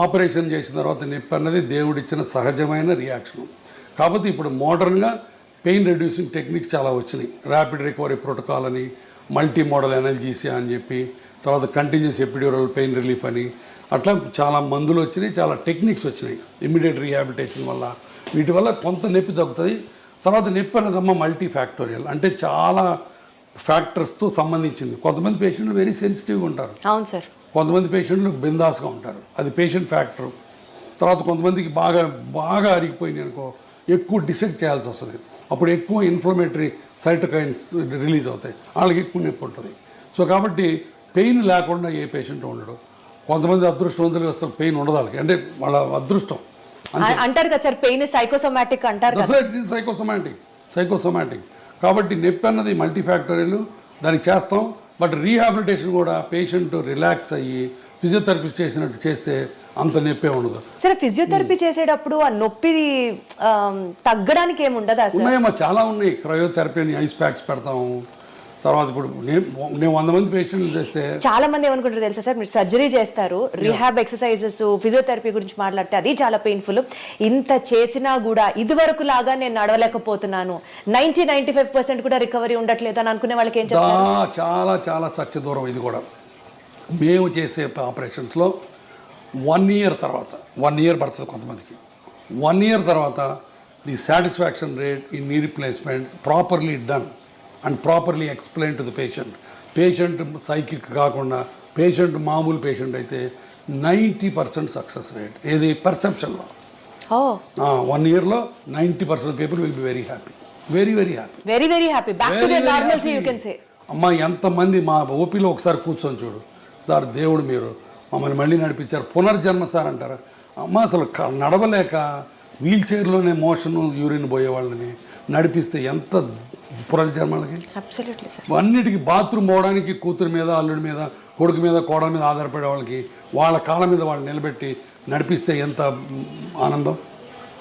ఆపరేషన్ చేసిన తర్వాత నొప్పి అన్నది దేవుడిచ్చిన సహజమైన రియాక్షన్. కాకపోతే ఇప్పుడు మోడర్న్గా పెయిన్ రెడ్యూసింగ్ టెక్నిక్స్ చాలా వచ్చినాయి. ర్యాపిడ్ రికవరీ ప్రోటోకాల్ అని, మల్టీ మోడల్ ఎనల్జీసియా అని చెప్పి, తర్వాత కంటిన్యూస్ ఎపిడ్యూరల్ పెయిన్ రిలీఫ్ అని, అట్లా చాలా మందులు వచ్చినాయి, చాలా టెక్నిక్స్ వచ్చినాయి ఇమ్మీడియట్ రీహాబిలిటేషన్ వల్ల. వీటి వల్ల కొంత నొప్పి తగ్గుతుంది. తర్వాత నొప్పి అనేదమ్మా మల్టీ ఫ్యాక్టోరియల్, అంటే చాలా ఫ్యాక్టర్స్తో సంబంధించింది. కొంతమంది పేషెంట్లు వెరీ సెన్సిటివ్గా ఉంటారు, అవును సార్. కొంతమంది పేషెంట్లు బిందాస్గా ఉంటారు, అది పేషెంట్ ఫ్యాక్టర్. తర్వాత కొంతమందికి బాగా అరిగిపోయింది అనుకో, ఎక్కువ డిసెక్ట్ చేయాల్సి వస్తుంది, అప్పుడు ఎక్కువ ఇన్ఫ్లమేటరీ సైటోకైన్స్ రిలీజ్ అవుతాయి, వాళ్ళకి ఎక్కువ నొప్పి ఉంటుంది. సో కాబట్టి పెయిన్ లేకుండా ఏ పేషెంట్ ఉండడు. కొంతమంది అదృష్టవంతులు అసలు పెయిన్ ఉండదు వాళ్ళకి, అంటే వాళ్ళ అదృష్టం. అంటారు కదా సార్, పెయిన్ సైకోసోమాటిక్ అంటారు కదా. సైకోసోమాటిక్ కాబట్టి నొప్పి అన్నది మల్టీఫ్యాక్టరీలు, దానికి చేస్తాం. బట్ రీహాబిలిటేషన్ కూడా పేషెంట్ రిలాక్స్ అయ్యి ఫిజియోథెరపీ చేసినట్టు చేస్తే అంత నొప్పే ఉండదు. సరే, ఫిజియోథెరపీ చేసేటప్పుడు ఆ నొప్పి తగ్గడానికి ఏమి ఉండదా? ఉన్నాయమ్మా, చాలా ఉన్నాయి. క్రయోథెరపీ అని ఐస్ ప్యాక్స్ పెడతాము. తర్వాత ఇప్పుడు నేను 100 మంది పేషెంట్లు చేస్తే చాలా మంది ఏమనుకుంటారు తెలుసా సార్, మీరు సర్జరీ చేస్తారు, రిహాబ్ ఎక్సర్సైజెస్ ఫిజియోథెరపీ గురించి మాట్లాడితే అది చాలా పెయిన్ఫుల్. ఇంత చేసినా కూడా ఇది వరకు లాగా నేను నడవలేకపోతున్నాను, 90-95% కూడా రికవరీ ఉండట్లేదు అని అనుకునే వాళ్ళకి ఏం చెప్తారు? చాలా చాలా సత్య దూరం ఇది కూడా. మేము చేసే ఆపరేషన్స్లో 1 year తర్వాత, 1 year పడుతుంది కొంతమందికి, 1 year తర్వాత the satisfaction rate in knee replacement properly done and properly explain to the patient psychic కాకుండా పేషెంట్ మామూలు పేషెంట్ అయితే 90% సక్సెస్ రేట్. ఏది పర్సెప్షన్లో 1 yearలో 90% people will be very happy, very very happy, very happy, back to the normalcy you can say. అమ్మ, ఎంతమంది మా ఓపీలో ఒకసారి కూర్చొని చూడు సార్, దేవుడు మీరు మమ్మల్ని మళ్ళీ నడిపించారు, పునర్జన్మ సార్ అంటారు. అమ్మ, అసలు నడవలేక వీల్ చైర్లోనే మోషన్ యూరిన్ పోయే వాళ్ళని నడిపిస్తే ఎంత పునర్జన్మలకి. అన్నిటికీ బాత్రూమ్ పోవడానికి కూతురు మీద, అల్లుడి మీద, కొడుకు మీద, కోడల మీద ఆధారపడే వాళ్ళకి వాళ్ళ కాళ్ళ మీద వాళ్ళు నిలబెట్టి నడిపిస్తే ఎంత ఆనందం.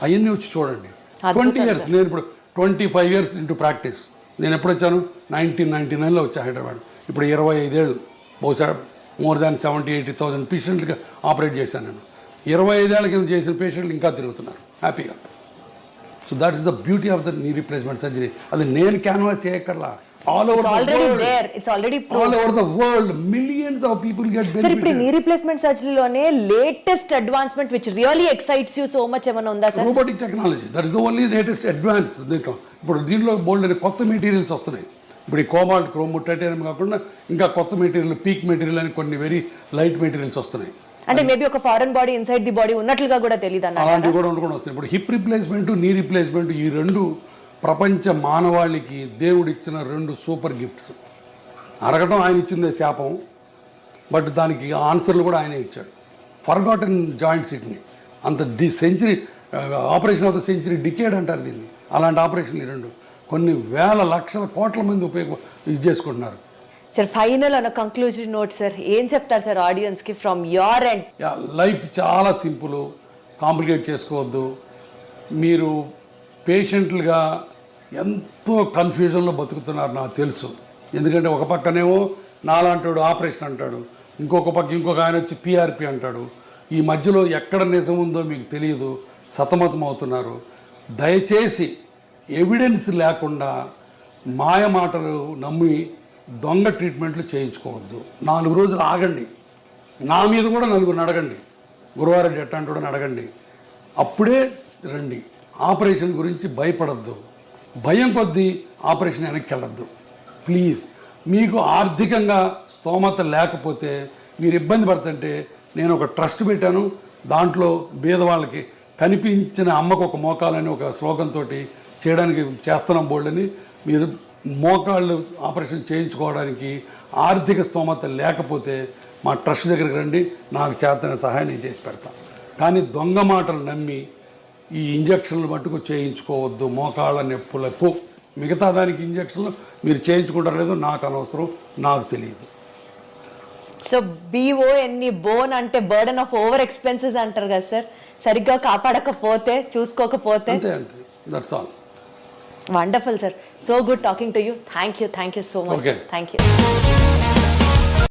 అవన్నీ వచ్చి చూడండి. 20 years, నేను ఇప్పుడు 25 years ఇంటూ ప్రాక్టీస్. నేను ఎప్పుడు వచ్చాను? 1999లో వచ్చా హైదరాబాద్. ఇప్పుడు 25 ఏళ్ళు, బహుశా మోర్ దాన్ 70,000-80,000 పేషెంట్లుగా ఆపరేట్ చేశాను నేను. 25 ఏళ్ల కింద చేసిన పేషెంట్లు ఇంకా తిరుగుతున్నారు హ్యాపీగా. So that is the beauty of the knee replacement surgery. అది నేను క్యాన్వాస్ చేయక్కర్లా, all over the world millions of people get benefit. ఇప్పుడు నీ రీప్లేస్మెంట్ సర్జరీలోనే latest advancement which really excites you so much ఏమైనా ఉందా sir? Robotic technology, that is the only latest advance. ఇప్పుడు దీంట్లో బోల్డ్ అనే కొత్త మెటీరియల్స్ వస్తున్నాయి. ఇప్పుడు ఈ కోబాల్ట్, క్రోమ్, టైటానియం కాకుండా ఇంకా కొత్త మెటీరియల్, పీక్ మెటీరియల్ అని కొన్ని వెరీ లైట్ మెటీరియల్స్ వస్తున్నాయి. అంటే మేబీ ఒక foreign body inside the body ఉన్నట్లుగా కూడా తెలియదు అన్న, అలాంటివి కూడా ఉండకుండా వస్తాయి. ఇప్పుడు హిప్ రీప్లేస్మెంట్, నీ రీప్లేస్మెంట్, ఈ రెండు ప్రపంచ మానవాళికి దేవుడు ఇచ్చిన 2 సూపర్ గిఫ్ట్స్. అరగటం ఆయన ఇచ్చిందే శాపం, బట్ దానికి ఆన్సర్లు కూడా ఆయనే ఇచ్చాడు. ఫర్గాటన్ జాయింట్స్ వీటిని అంత century operation of the century decade అంటారు దీన్ని. అలాంటి ఆపరేషన్లు ఈ 2 కొన్ని వేల లక్షల కోట్ల మంది ఇది చేసుకుంటున్నారు. సార్, ఫైనల్ అన్న కంక్లూజన్ నోట్ సార్, ఏం చెప్తారు సార్ ఆడియన్స్కి ఫ్రమ్ యువర్ ఎండ్? లైఫ్ చాలా సింపుల్, కాంప్లికేట్ చేసుకోవద్దు. మీరు పేషెంట్లుగా ఎంతో కన్ఫ్యూజన్లో బతుకుతున్నారు నాకు తెలుసు. ఎందుకంటే ఒక పక్కనేమో నాలాంటాడు ఆపరేషన్ అంటాడు, ఇంకొక పక్క ఇంకొక ఆయన వచ్చి PRP అంటాడు. ఈ మధ్యలో ఎక్కడ నిజం ఉందో మీకు తెలియదు, సతమతం అవుతున్నారు. దయచేసి ఎవిడెన్స్ లేకుండా మాయ మాటలు నమ్మి దొంగ ట్రీట్మెంట్లు చేయించుకోవద్దు. 4 రోజులు ఆగండి, నా మీద కూడా 4 అడగండి, గురువారెడ్డి ఎట్టాంటి కూడా అడగండి, అప్పుడే రండి. ఆపరేషన్ గురించి భయపడద్దు, భయం కొద్దీ ఆపరేషన్ వెనక్కి వెళ్ళద్దు ప్లీజ్. మీకు ఆర్థికంగా స్తోమత లేకపోతే, మీరు ఇబ్బంది పడుతుంటే, నేను ఒక ట్రస్ట్ పెట్టాను. దాంట్లో పేదవాళ్ళకి కనిపించిన అమ్మకు ఒక మోకాలని ఒక స్లోగన్తో చేయడానికి చేస్తున్నాం బోల్డ్ని. మీరు మోకాళ్ళు ఆపరేషన్ చేయించుకోవడానికి ఆర్థిక స్తోమత లేకపోతే మా ట్రస్ట్ దగ్గరికి రండి, నాకు చేతన సహాయం నేను చేసి పెడతాను. కానీ దొంగ మాటలు నమ్మి ఈ ఇంజక్షన్లు మట్టుకు చేయించుకోవద్దు. మోకాళ్ళ నొప్పులకు మిగతా దానికి ఇంజక్షన్లు మీరు చేయించుకుంటారు లేదో నాకు అనవసరం, నాకు తెలియదు. సో BONE బోన్ అంటే బర్డన్ ఆఫ్ ఓవర్ ఎక్స్పెన్సెస్ అంటారు కదా సార్, సరిగ్గా కాపాడకపోతే, చూసుకోకపోతే. అంతే అంతే, that's all. Wonderful sir, so good talking to you. Thank you so much. Okay. Thank you.